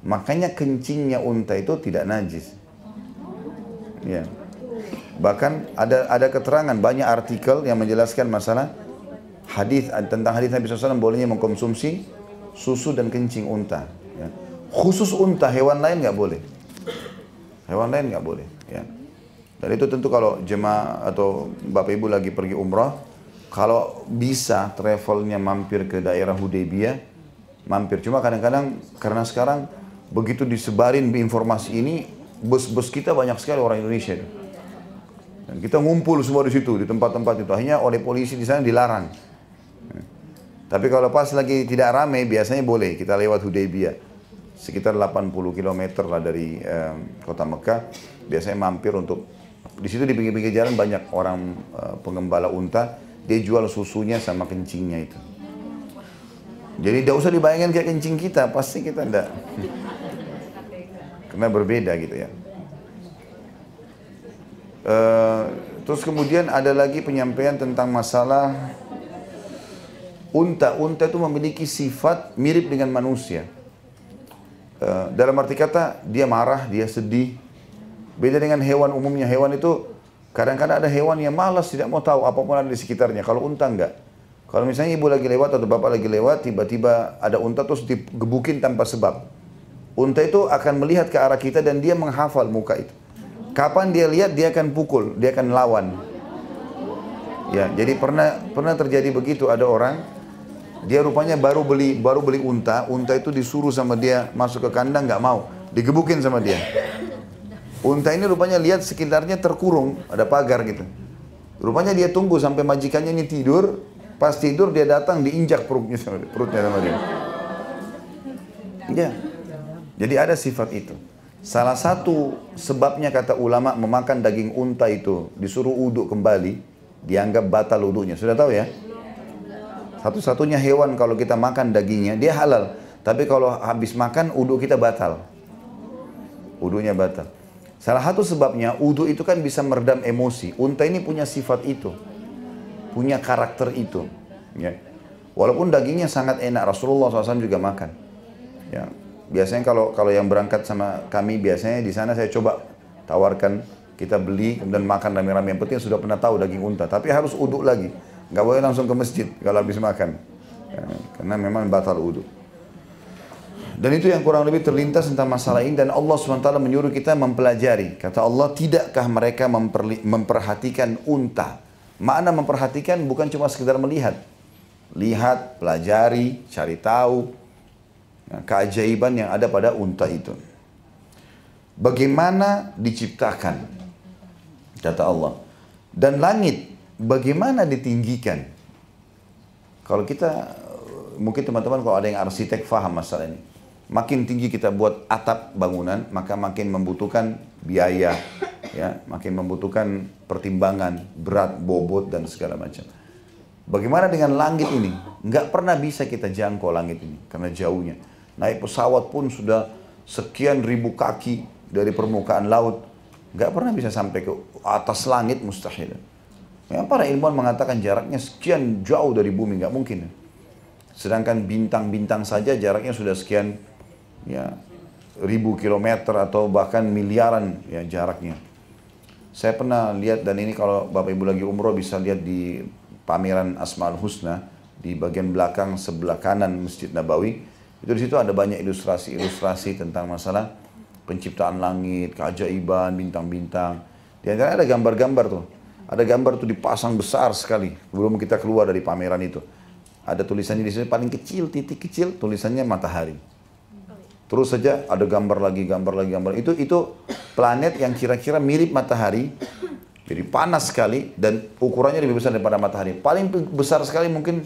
Makanya kencingnya unta itu tidak najis. Ya. Bahkan ada keterangan, banyak artikel yang menjelaskan masalah tentang hadis Nabi SAW bolehnya mengkonsumsi susu dan kencing unta. Ya. Khusus unta, hewan lain nggak boleh. Hewan lain nggak boleh. Ya. Dan itu tentu kalau jemaah atau bapak ibu lagi pergi umrah, kalau bisa travelnya mampir ke daerah Hudaybiyah, mampir. Cuma kadang-kadang karena sekarang begitu disebarin informasi ini, bus-bus kita banyak sekali orang Indonesia itu. Dan kita ngumpul semua di situ, di tempat-tempat itu. Akhirnya oleh polisi di sana dilarang. Tapi kalau pas lagi tidak ramai, biasanya boleh kita lewat Hudaybiyah. Sekitar 80 km lah dari kota Mekah. Biasanya mampir untuk, di situ di pinggir-pinggir jalan banyak orang pengembala unta. Dia jual susunya sama kencingnya itu. Jadi tidak usah dibayangkan kayak kencing kita, pasti kita tidak. Karena berbeda gitu ya. Terus kemudian ada lagi penyampaian tentang masalah unta. Unta itu memiliki sifat mirip dengan manusia. Dalam arti kata, dia marah, dia sedih. Beda dengan hewan umumnya. Hewan itu kadang-kadang ada hewan yang malas, tidak mau tahu apapun ada di sekitarnya. Kalau unta enggak. Kalau misalnya ibu lagi lewat atau bapak lagi lewat, tiba-tiba ada unta terus digebukin tanpa sebab. Unta itu akan melihat ke arah kita dan dia menghafal muka itu. Kapan dia lihat, dia akan pukul, dia akan lawan. Ya, jadi pernah terjadi begitu, ada orang, dia rupanya baru beli unta itu disuruh sama dia masuk ke kandang, nggak mau, digebukin sama dia. Unta ini rupanya lihat sekitarnya terkurung, ada pagar gitu. Rupanya dia tunggu sampai majikannya ini tidur, pas tidur dia datang diinjak perutnya sama dia. Ya, jadi ada sifat itu. Salah satu sebabnya kata ulama memakan daging unta itu disuruh uduk kembali, dianggap batal uduknya. Sudah tahu ya? Satu-satunya hewan kalau kita makan dagingnya, dia halal. Tapi kalau habis makan, uduk kita batal. Uduknya batal. Salah satu sebabnya, uduk itu kan bisa meredam emosi. Unta ini punya sifat itu. Punya karakter itu. Ya. Walaupun dagingnya sangat enak, Rasulullah SAW juga makan. Ya, biasanya kalau yang berangkat sama kami, biasanya di sana saya coba tawarkan, kita beli, kemudian makan rame-rame. Yang penting sudah pernah tahu daging unta, tapi harus uduk lagi. Nggak boleh langsung ke masjid kalau habis makan. Ya, karena memang batal uduk. Dan itu yang kurang lebih terlintas tentang masalah ini, dan Allah SWT menyuruh kita mempelajari. Kata Allah, tidakkah mereka memperhatikan unta? Makna memperhatikan bukan cuma sekedar melihat. Lihat, pelajari, cari tahu keajaiban yang ada pada unta itu. Bagaimana diciptakan? Kata Allah. Dan langit, bagaimana ditinggikan? Kalau kita, mungkin teman-teman kalau ada yang arsitek faham masalah ini. Makin tinggi kita buat atap bangunan, maka makin membutuhkan biaya, ya, makin membutuhkan pertimbangan, berat, bobot, dan segala macam. Bagaimana dengan langit ini? Nggak pernah bisa kita jangkau langit ini, karena jauhnya. Naik pesawat pun sudah sekian ribu kaki dari permukaan laut, nggak pernah bisa sampai ke atas langit, mustahil. Memang para ilmuwan mengatakan jaraknya sekian jauh dari bumi, nggak mungkin. Sedangkan bintang-bintang saja jaraknya sudah sekian, ya, ribu kilometer atau bahkan miliaran ya jaraknya. Saya pernah lihat, dan ini kalau Bapak Ibu lagi umroh bisa lihat di pameran Asmaul Husna di bagian belakang sebelah kanan Masjid Nabawi. Itu di situ ada banyak ilustrasi-ilustrasi tentang masalah penciptaan langit, keajaiban, bintang-bintang. Di antara ada gambar-gambar tuh. Ada gambar tuh dipasang besar sekali sebelum kita keluar dari pameran itu. Ada tulisannya di sini paling kecil, titik kecil, tulisannya matahari. Terus saja ada gambar lagi, gambar lagi, gambar. Itu planet yang kira-kira mirip matahari. Jadi panas sekali dan ukurannya lebih besar daripada matahari. Paling besar sekali mungkin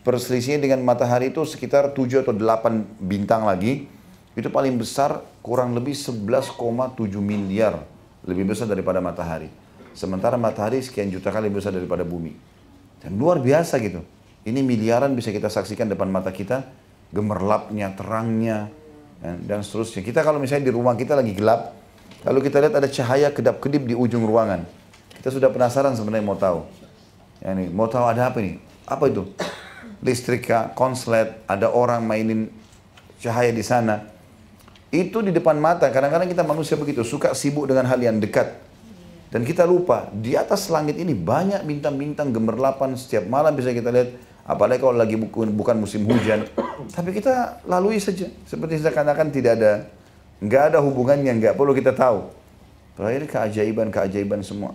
perselisihnya dengan matahari itu sekitar 7 atau 8 bintang lagi. Itu paling besar kurang lebih 11,7 miliar. Lebih besar daripada matahari. Sementara matahari sekian juta kali besar daripada bumi. Dan luar biasa gitu. Ini miliaran bisa kita saksikan depan mata kita. Gemerlapnya, terangnya, dan seterusnya. Kita kalau misalnya di rumah kita lagi gelap, lalu kita lihat ada cahaya kedap-kedip di ujung ruangan. Kita sudah penasaran sebenarnya mau tahu. Ya, nih, mau tahu ada apa ini? Apa itu? Listrik kah? Konslet? Ada orang mainin cahaya di sana. Itu di depan mata. Kadang-kadang kita manusia begitu, suka sibuk dengan hal yang dekat. Dan kita lupa, di atas langit ini banyak bintang-bintang gemerlapan. Setiap malam bisa kita lihat. Apalagi kalau lagi bukan musim hujan. Tapi kita lalui saja. Seperti seakan-akan nggak ada hubungannya, nggak perlu kita tahu. Terakhir keajaiban semua.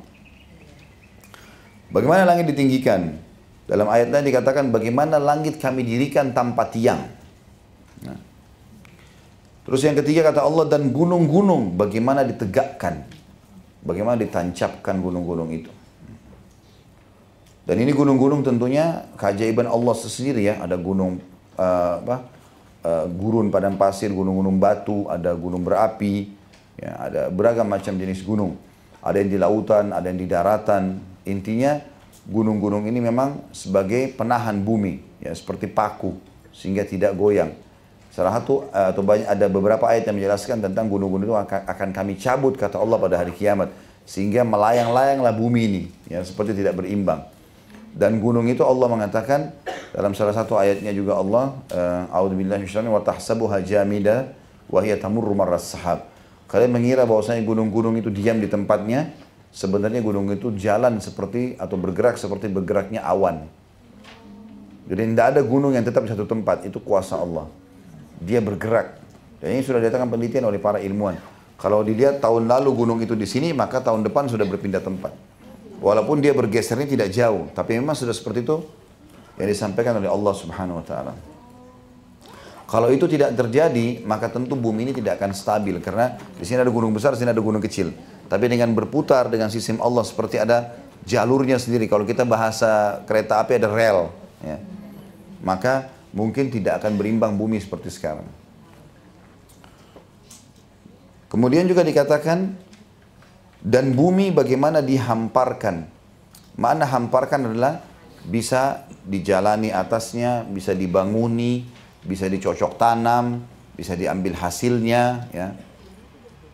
Bagaimana langit ditinggikan? Dalam ayat lain dikatakan bagaimana langit kami dirikan tanpa tiang. Nah. Terus yang ketiga kata Allah, dan gunung-gunung bagaimana ditegakkan. Bagaimana ditancapkan gunung-gunung itu. Dan ini gunung-gunung tentunya keajaiban Allah sendiri ya. Ada gunung gurun padang pasir, gunung-gunung batu, ada gunung berapi, ya, ada beragam macam jenis gunung. Ada yang di lautan, ada yang di daratan. Intinya gunung-gunung ini memang sebagai penahan bumi, ya, seperti paku sehingga tidak goyang. Salah satu atau banyak ada beberapa ayat yang menjelaskan tentang gunung-gunung itu akan kami cabut kata Allah pada hari kiamat sehingga melayang-layanglah bumi ini, ya, seperti tidak berimbang. Dan gunung itu Allah mengatakan dalam salah satu ayatnya juga Allah, a'udzubillahi minasyaitonir wa tahsabuha jamida wa hiya tamurru marras sahab. Kalian mengira bahwasanya gunung-gunung itu diam di tempatnya, sebenarnya gunung itu jalan seperti atau bergerak seperti bergeraknya awan. Jadi tidak ada gunung yang tetap di satu tempat, itu kuasa Allah. Dia bergerak. Dan ini sudah didatangkan penelitian oleh para ilmuwan. Kalau dilihat tahun lalu gunung itu di sini, maka tahun depan sudah berpindah tempat. Walaupun dia bergesernya tidak jauh, tapi memang sudah seperti itu yang disampaikan oleh Allah Subhanahu wa taala. Kalau itu tidak terjadi, maka tentu bumi ini tidak akan stabil karena di sini ada gunung besar, di sini ada gunung kecil. Tapi dengan berputar dengan sistem Allah seperti ada jalurnya sendiri. Kalau kita bahasa kereta api ada rel, ya. Maka mungkin tidak akan berimbang bumi seperti sekarang. Kemudian juga dikatakan dan bumi bagaimana dihamparkan. Makna hamparkan adalah bisa dijalani atasnya, bisa dibanguni, bisa dicocok tanam, bisa diambil hasilnya, ya.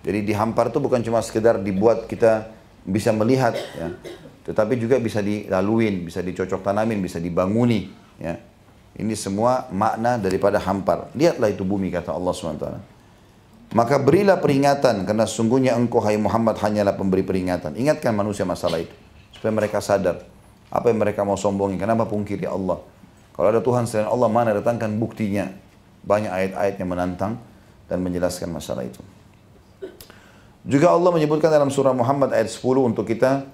Jadi dihampar itu bukan cuma sekedar dibuat kita bisa melihat, ya, tetapi juga bisa dilaluin, bisa dicocok tanamin, bisa dibanguni, ya. Ini semua makna daripada hampar. Lihatlah itu bumi, kata Allah SWT. Maka berilah peringatan, karena sungguhnya engkau hai Muhammad hanyalah pemberi peringatan. Ingatkan manusia masalah itu, supaya mereka sadar. Apa yang mereka mau sombongin, kenapa pungkiri Allah? Kalau ada Tuhan selain Allah, mana datangkan buktinya? Banyak ayat-ayat yang menantang dan menjelaskan masalah itu. Juga Allah menyebutkan dalam surah Muhammad ayat 10 untuk kita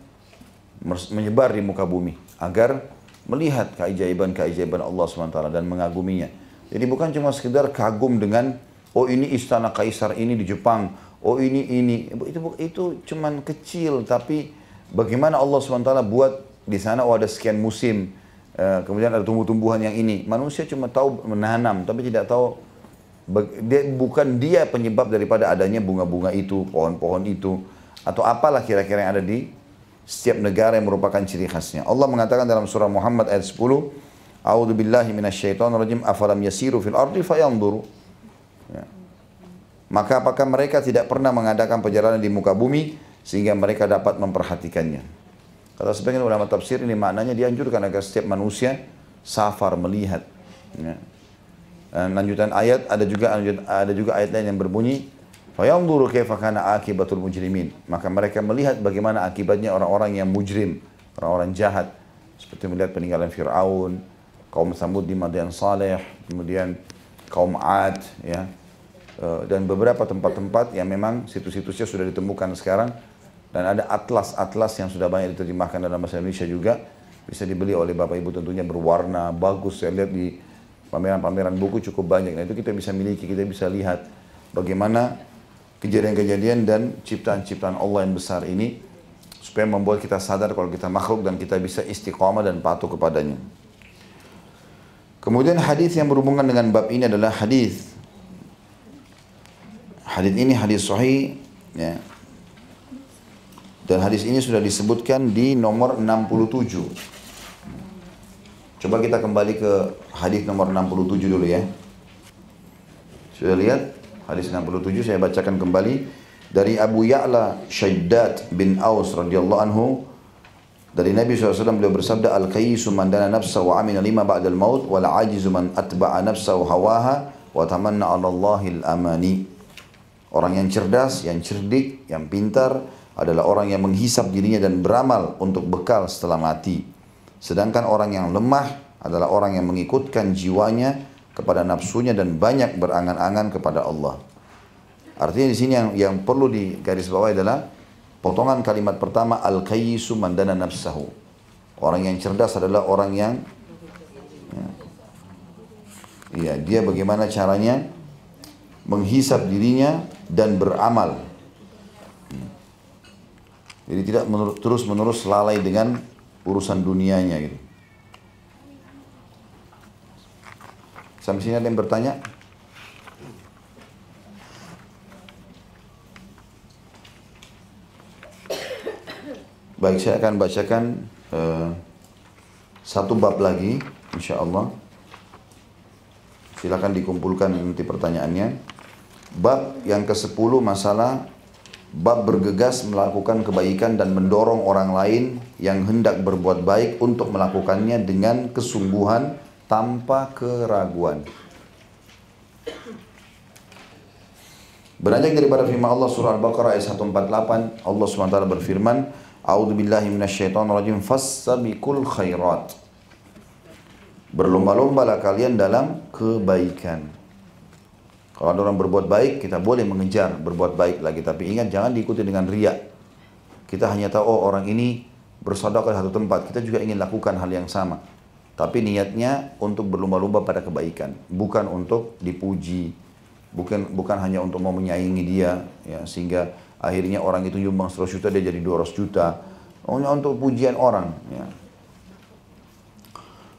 menyebar di muka bumi agar melihat keajaiban-keajaiban Allah SWT dan mengaguminya. Jadi bukan cuma sekedar kagum dengan oh ini istana kaisar ini di Jepang, oh ini itu cuman kecil, tapi bagaimana Allah SWT buat di sana, oh ada sekian musim, kemudian ada tumbuh-tumbuhan yang ini. Manusia cuma tahu menanam, tapi tidak tahu bukan dia penyebab daripada adanya bunga-bunga itu, pohon-pohon itu, atau apalah kira-kira yang ada di setiap negara yang merupakan ciri khasnya. Allah mengatakan dalam surah Muhammad ayat 10, A'udzu billahi minasyaitonir rajim, afalam yasiru fil ardi fayanzuru. Ya. Maka apakah mereka tidak pernah mengadakan perjalanan di muka bumi sehingga mereka dapat memperhatikannya? Kata sebagian ulama tafsir, ini maknanya dianjurkan agar setiap manusia safar melihat. Ya. Dan lanjutan ayat ada juga ayat lain yang berbunyi fayanzuru kaifa kana akibatul mujrimin. Maka mereka melihat bagaimana akibatnya orang-orang yang mujrim, orang-orang jahat, seperti melihat peninggalan Fir'aun, kaum Samud di Madian Saleh, kemudian kaum Ad, ya. Dan beberapa tempat-tempat yang memang situs-situsnya sudah ditemukan sekarang, dan ada atlas-atlas yang sudah banyak diterjemahkan dalam bahasa Indonesia juga, bisa dibeli oleh Bapak Ibu, tentunya berwarna bagus. Saya lihat di pameran-pameran buku cukup banyak. Nah itu kita bisa miliki, kita bisa lihat bagaimana kejadian-kejadian dan ciptaan-ciptaan Allah yang besar ini, supaya membuat kita sadar kalau kita makhluk dan kita bisa istiqamah dan patuh kepadanya. Kemudian hadis yang berhubungan dengan bab ini adalah hadis ini hadis sahih, ya. Dan hadis ini sudah disebutkan di nomor 67. Coba kita kembali ke hadis nomor 67 dulu ya. Sudah lihat hadis 67, saya bacakan kembali dari Abu Ya'la Shaddad bin Aus radhiyallahu anhu, dari Nabi SAW beliau bersabda, al-kayyisu man dana nafsa wa amina lima ba'dal maut wal ajizu man atba'a nafsa wa hawaha wa tamanna 'ala Allahil amani. Orang yang cerdas, yang cerdik, yang pintar adalah orang yang menghisap dirinya dan beramal untuk bekal setelah mati. Sedangkan orang yang lemah adalah orang yang mengikutkan jiwanya kepada nafsunya dan banyak berangan-angan kepada Allah. Artinya di sini yang perlu digarisbawahi adalah potongan kalimat pertama, al-kayyisu man dana nafsahu. Orang yang cerdas adalah orang yang dia bagaimana caranya menghisap dirinya dan beramal. Jadi tidak terus-menerus lalai dengan urusan dunianya gitu. Sampai sini ada yang bertanya? Baik, saya akan bacakan satu bab lagi, insya Allah. Silakan dikumpulkan nanti pertanyaannya. Bab yang ke-10 masalah bab bergegas melakukan kebaikan dan mendorong orang lain yang hendak berbuat baik untuk melakukannya dengan kesungguhan tanpa keraguan. Beranjak daripada firman Allah surah Al-Baqarah ayat 148, Allah SWT berfirman, A'udzu billahi minasyaitonir rajim, fassabiqul khairat. Berlomba-lombalah kalian dalam kebaikan. Kalau ada orang berbuat baik, kita boleh mengejar berbuat baik lagi. Tapi ingat, jangan diikuti dengan riya. Kita hanya tahu, oh orang ini bersedekah di satu tempat, kita juga ingin lakukan hal yang sama. Tapi niatnya untuk berlomba-lomba pada kebaikan, bukan untuk dipuji, bukan hanya untuk mau menyaingi dia, ya, sehingga akhirnya orang itu nyumbang 100 juta, dia jadi 200 juta. Hanya untuk pujian orang. Ya.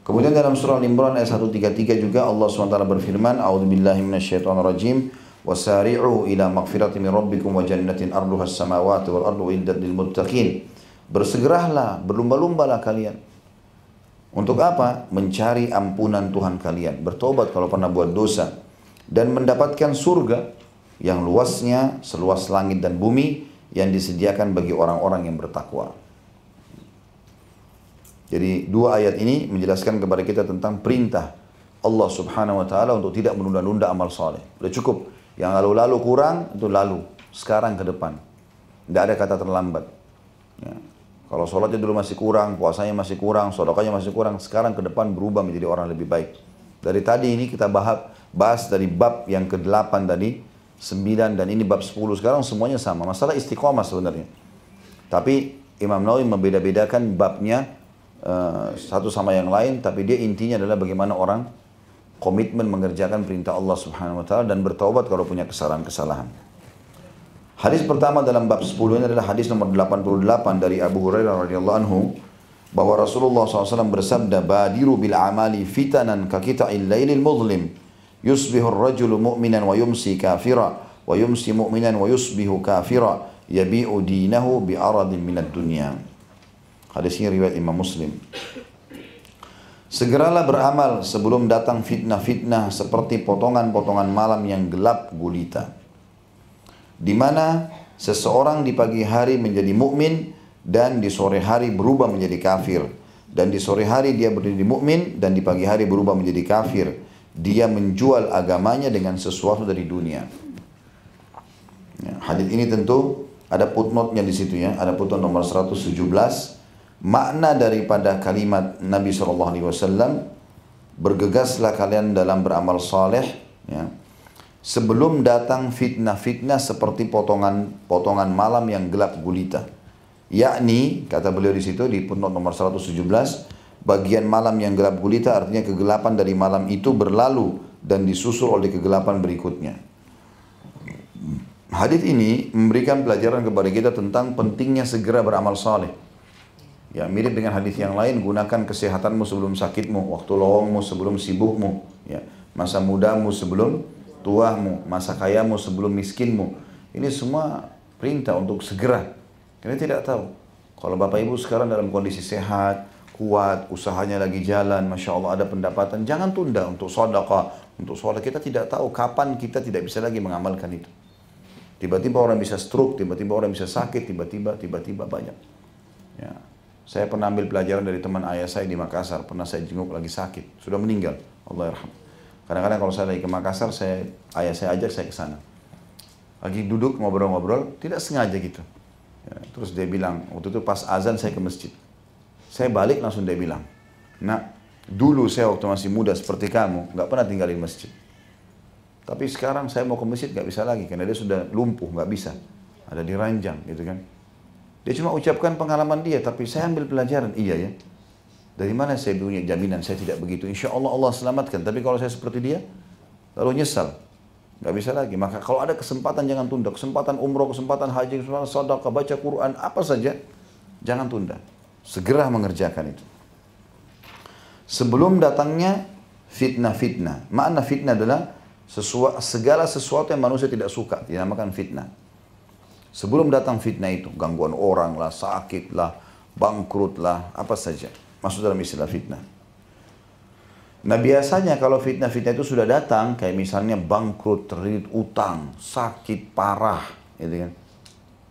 Kemudian dalam surah Al-Imran ayat 133 juga Allah SWT berfirman, A'udzubillahi minasyaitonirrajim, wasari'u ila maghfirati min rabbikum wa jannatin arduha as-samawati wal ardu iddat lil muttaqin. Bersegeralah, berlomba-lombalah kalian. Untuk apa? Mencari ampunan Tuhan kalian, bertobat kalau pernah buat dosa, dan mendapatkan surga yang luasnya seluas langit dan bumi yang disediakan bagi orang-orang yang bertakwa. Jadi dua ayat ini menjelaskan kepada kita tentang perintah Allah Subhanahu wa taala untuk tidak menunda-nunda amal soleh. Udah cukup. Yang lalu-lalu kurang itu lalu, sekarang ke depan. Tidak ada kata terlambat. Ya. Kalau sholatnya dulu masih kurang, puasanya masih kurang, sedekahnya masih kurang, sekarang ke depan berubah menjadi orang lebih baik. Dari tadi ini kita bahas dari bab yang ke-8 tadi, 9 dan ini bab 10, sekarang semuanya sama. Masalah istiqomah sebenarnya. Tapi Imam Nawawi membeda-bedakan babnya satu sama yang lain, tapi dia intinya adalah bagaimana orang komitmen mengerjakan perintah Allah Subhanahu wa taala dan bertaubat kalau punya kesalahan-kesalahan. Hadis pertama dalam bab 10 ini adalah hadis nomor 88 dari Abu Hurairah radhiyallahu anhu bahwa Rasulullah SAW bersabda, "Badiru bil amali fitanan ka qita'il lailil mudlim, yusbihu ar-rajulu mu'minan wa yumsi kafira, wa yumsi mu'minan wa yusbihu kafira, yabi'u dinahu bi aradin minad dunya." Hadis ini riwayat Imam Muslim. Segeralah beramal sebelum datang fitnah-fitnah seperti potongan-potongan malam yang gelap gulita, di mana seseorang di pagi hari menjadi mukmin dan di sore hari berubah menjadi kafir, dan di sore hari dia menjadi mukmin dan di pagi hari berubah menjadi kafir. Dia menjual agamanya dengan sesuatu dari dunia. Ya, hadis ini tentu ada footnote-nya di situ ya, ada footnote nomor 117. Makna daripada kalimat Nabi SAW, bergegaslah kalian dalam beramal saleh, ya, sebelum datang fitnah-fitnah seperti potongan malam yang gelap gulita. Yakni, kata beliau di situ di footnote nomor 117, bagian malam yang gelap gulita artinya kegelapan dari malam itu berlalu dan disusul oleh kegelapan berikutnya. Hadis ini memberikan pelajaran kepada kita tentang pentingnya segera beramal saleh. Ya, mirip dengan hadis yang lain, gunakan kesehatanmu sebelum sakitmu, waktu lowongmu sebelum sibukmu, ya, masa mudamu sebelum tuamu, masa kayamu sebelum miskinmu. Ini semua perintah untuk segera. Kita tidak tahu. Kalau Bapak Ibu sekarang dalam kondisi sehat, kuat, usahanya lagi jalan, Masya Allah ada pendapatan, jangan tunda untuk sedekah, untuk sholat. Kita tidak tahu kapan kita tidak bisa lagi mengamalkan itu. Tiba-tiba orang bisa stroke, tiba-tiba orang bisa sakit, tiba-tiba banyak. Ya. Saya pernah ambil pelajaran dari teman ayah saya di Makassar, pernah saya jenguk lagi sakit, sudah meninggal, Allah yarham. Kadang-kadang kalau saya lagi ke Makassar, ayah saya ajak saya ke sana. Lagi duduk ngobrol-ngobrol, tidak sengaja gitu. Ya, terus dia bilang, waktu itu pas azan saya ke masjid. Saya balik langsung dia bilang, "Nak, dulu saya waktu masih muda seperti kamu, nggak pernah tinggalin masjid. Tapi sekarang saya mau ke masjid nggak bisa lagi, karena dia sudah lumpuh, nggak bisa. Ada di ranjang gitu kan." Dia cuma ucapkan pengalaman dia, tapi saya ambil pelajaran. Iya ya, dari mana saya punya jaminan saya tidak begitu? Insya Allah Allah selamatkan. Tapi kalau saya seperti dia, lalu nyesal, nggak bisa lagi. Maka kalau ada kesempatan jangan tunda. Kesempatan umroh, kesempatan haji, kesempatan sedekah, baca Quran, apa saja, jangan tunda. Segera mengerjakan itu. Sebelum datangnya fitnah-fitnah. Makna fitnah adalah segala sesuatu yang manusia tidak suka, dinamakan fitnah. Sebelum datang fitnah itu, gangguan orang lah, sakit lah, bangkrut lah, apa saja. Masuk dalam istilah fitnah. Nah biasanya kalau fitnah-fitnah itu sudah datang, kayak misalnya bangkrut, terlilit utang, sakit parah, gitu kan.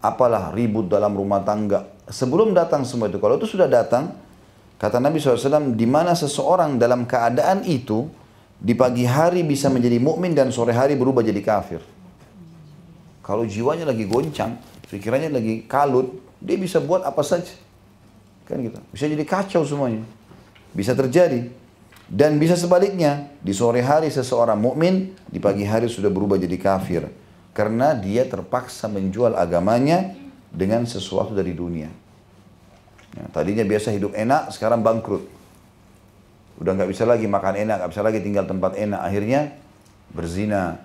Apalah ribut dalam rumah tangga. Sebelum datang semua itu, kalau itu sudah datang, kata Nabi SAW, di mana seseorang dalam keadaan itu, di pagi hari bisa menjadi mukmin dan sore hari berubah jadi kafir. Kalau jiwanya lagi goncang, pikirannya lagi kalut, dia bisa buat apa saja. Kan gitu. Bisa jadi kacau semuanya. Bisa terjadi. Dan bisa sebaliknya, di sore hari seseorang mukmin, di pagi hari sudah berubah jadi kafir. Karena dia terpaksa menjual agamanya dengan sesuatu dari dunia. Ya, tadinya biasa hidup enak, sekarang bangkrut. Udah nggak bisa lagi makan enak, nggak bisa lagi tinggal tempat enak. Akhirnya berzina,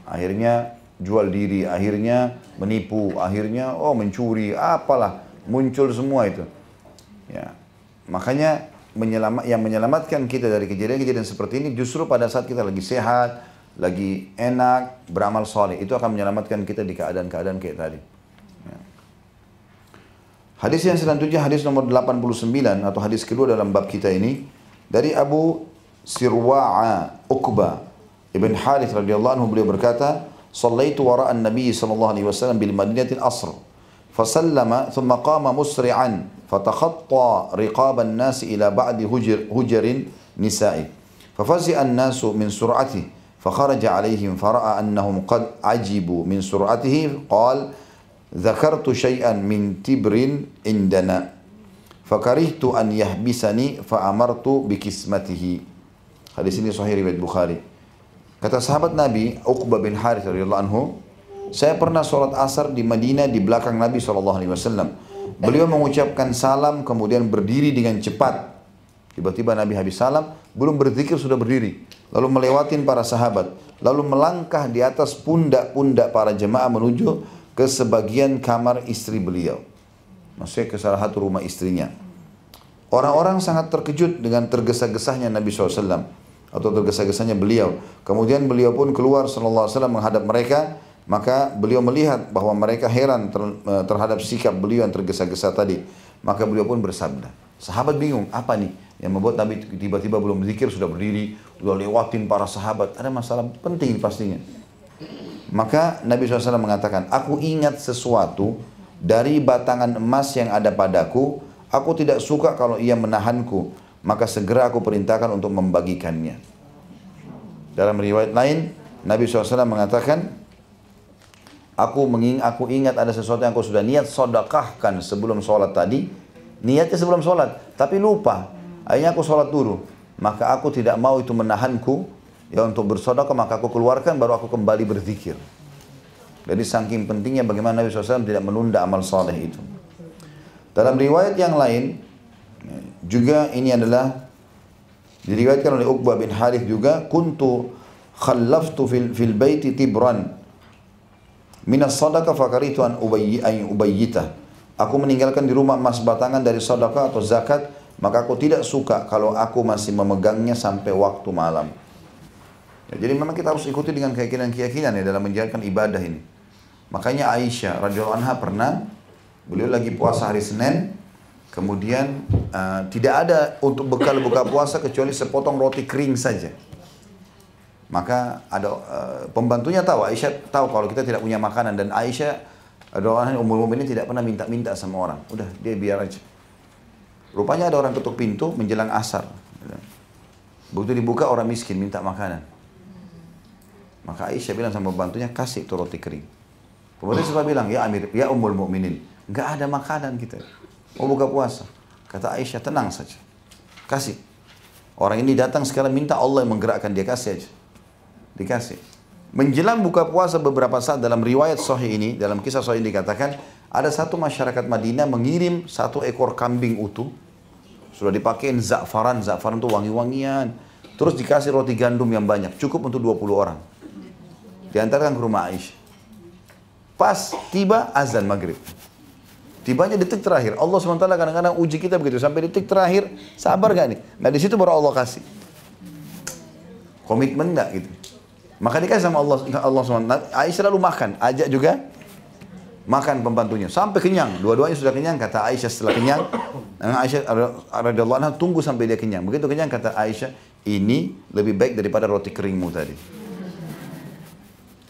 akhirnya jual diri, akhirnya menipu, akhirnya mencuri, apalah, muncul semua itu. Ya, makanya yang menyelamatkan kita dari kejadian-kejadian seperti ini justru pada saat kita lagi sehat, lagi enak, beramal soleh, itu akan menyelamatkan kita di keadaan-keadaan kayak tadi. Ya. Hadis yang selanjutnya hadis nomor 89 atau hadis kedua dalam bab kita ini dari Abu Sirwa'a Uqbah Ibn Harith radhiyallahu anhu, beliau berkata, "Shallaitu wara'a an-nabiy sallallahu alaihi wasallam bil madinati al-asr, fasallama thumma qama musri'an fatakhatta riqab an-nas ila ba'di hujarin nisa'i, ففزع الناس من سرعته فخرج عليهم فرأى أنهم قد عجبوا من سرعته قال ذكرت شيئا من تبر عندنا فكرهت أن يحبسني فأمرت بكسمته. Hadis ini sahih riwayat Bukhari. Kata sahabat Nabi Uqbah bin Harith radhiyallahu anhu, saya pernah sholat asar di Madinah di belakang Nabi SAW. Beliau mengucapkan salam kemudian berdiri dengan cepat. Tiba-tiba Nabi habis salam, belum berzikir sudah berdiri. Lalu melewatin para sahabat. Lalu melangkah di atas pundak-pundak para jemaah menuju ke sebagian kamar istri beliau. Maksudnya ke salah satu rumah istrinya. Orang-orang sangat terkejut dengan tergesa-gesahnya Nabi SAW. Atau tergesa-gesahnya beliau. Kemudian beliau pun keluar SAW menghadap mereka. Maka beliau melihat bahwa mereka heran terhadap sikap beliau yang tergesa-gesa tadi. Maka beliau pun bersabda. Sahabat bingung, apa nih yang membuat Nabi tiba-tiba belum berzikir sudah berdiri, sudah lewatin para sahabat. Ada masalah penting pastinya. Maka Nabi SAW mengatakan, aku ingat sesuatu dari batangan emas yang ada padaku. Aku tidak suka kalau ia menahanku. Maka segera aku perintahkan untuk membagikannya. Dalam riwayat lain, Nabi SAW mengatakan, aku ingat ada sesuatu yang aku sudah niat sedekahkan sebelum sholat tadi. Niatnya sebelum sholat, tapi lupa. Akhirnya aku sholat dulu. Maka aku tidak mau itu menahanku ya untuk bersedekah, maka aku keluarkan baru aku kembali berzikir. Jadi saking pentingnya bagaimana Nabi SAW tidak menunda amal soleh itu. Dalam riwayat yang lain juga ini adalah diriwayatkan oleh Uqbah bin Harith juga, kuntu khallaftu fil baiti tibran minas sadaqah fakaritu an ubayyitah. Aku meninggalkan di rumah emas batangan dari sedekah atau zakat, maka aku tidak suka kalau aku masih memegangnya sampai waktu malam. Ya, jadi memang kita harus ikuti dengan keyakinan-keyakinan ya dalam menjalankan ibadah ini. Makanya Aisyah radhiyallahu anha pernah, beliau lagi puasa hari Senin, kemudian tidak ada untuk bekal buka puasa kecuali sepotong roti kering saja. Maka ada pembantunya tahu, Aisyah tahu kalau kita tidak punya makanan, dan Aisyah orang Ummul Mukminin tidak pernah minta-minta sama orang. Udah, dia biar aja. Rupanya ada orang ketuk pintu menjelang asar. Begitu dibuka orang miskin minta makanan. Maka Aisyah bilang sama pembantunya, kasih itu roti kering. Pembantunya sempat bilang, ya Amir, ya Ummul Mukminin, enggak ada makanan kita. Mau buka puasa. Kata Aisyah, tenang saja. Kasih. Orang ini datang sekarang minta, Allah yang menggerakkan dia, kasih aja. Dikasih. Menjelang buka puasa beberapa saat, dalam riwayat sahih ini, dalam kisah sahih ini dikatakan, ada satu masyarakat Madinah mengirim satu ekor kambing utuh, sudah dipakein za'faran itu wangi-wangian, terus dikasih roti gandum yang banyak, cukup untuk 20 orang. Diantarkan ke rumah Aisyah. Pas tiba azan maghrib. Tibanya detik terakhir. Allah SWT kadang-kadang uji kita begitu, sampai detik terakhir, sabar gak nih? Nah di situ baru Allah kasih. Komitmen gak gitu? Maka dikasih sama Allah SWT. Aisyah lalu makan, ajak juga makan pembantunya sampai kenyang. Dua-duanya sudah kenyang. Kata Aisyah setelah kenyang, Aisyah radhiyallahu anha tunggu sampai dia kenyang. Begitu kenyang kata Aisyah, ini lebih baik daripada roti keringmu tadi.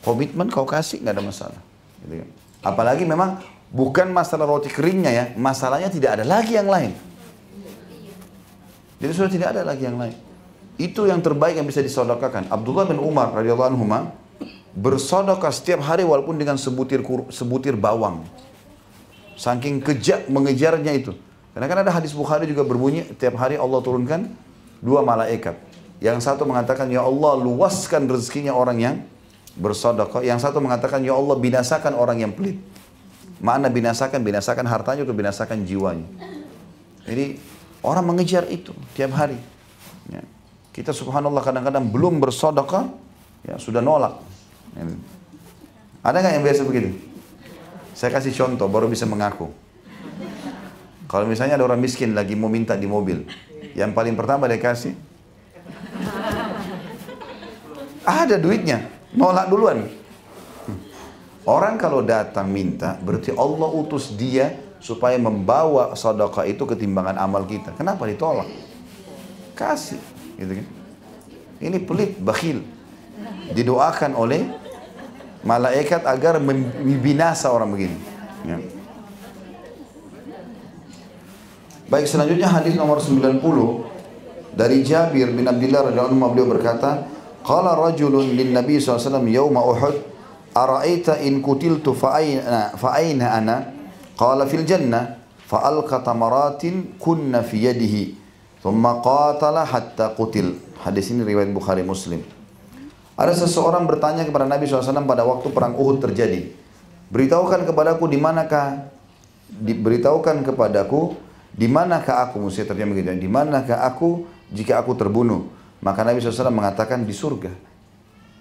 Komitmen kau kasih nggak ada masalah. Gitu kan? Apalagi memang bukan masalah roti keringnya ya, masalahnya tidak ada lagi yang lain. Jadi sudah tidak ada lagi yang lain. Itu yang terbaik yang bisa disedekahkan. Abdullah bin Umar radhiyallahu anhu bersedekah setiap hari walaupun dengan sebutir bawang. Saking kejak mengejarnya itu. Karena kan ada hadis Bukhari juga berbunyi, setiap hari Allah turunkan 2 malaikat. Yang satu mengatakan, ya Allah luaskan rezekinya orang yang bersedekah. Yang satu mengatakan, ya Allah binasakan orang yang pelit. Makna binasakan hartanya atau binasakan jiwanya. Jadi orang mengejar itu tiap hari. Ya. Kita subhanallah kadang-kadang belum bersedekah, ya sudah nolak. Ada nggak yang biasa begitu? Saya kasih contoh, baru bisa mengaku. Kalau misalnya ada orang miskin lagi mau minta di mobil, yang paling pertama dia kasih, ada duitnya, nolak duluan. Orang kalau datang minta, berarti Allah utus dia supaya membawa sedekah itu ketimbangan amal kita. Kenapa ditolak? Kasih. Gitu kan? Ini pelit, bakhil. Didoakan oleh malaikat agar membinasa orang begini. Ya. Baik, selanjutnya hadis nomor 90 Dari Jabir bin Abdullah radhiyallahu anhu beliau berkata, qala rajulun lin Nabi SAW yawma Uhud, ara'aita in kutiltu fa aina ana? Qala fil jannah, fa alqa tamaratin kunna fi yadihi, thumma qatala hatta qutil. Hadis ini riwayat Bukhari Muslim. Ada seseorang bertanya kepada Nabi SAW pada waktu perang Uhud terjadi, beritahukan kepadaku di manakah aku, mesti terjemah begitu, di manakah aku jika aku terbunuh? Maka Nabi SAW mengatakan di surga.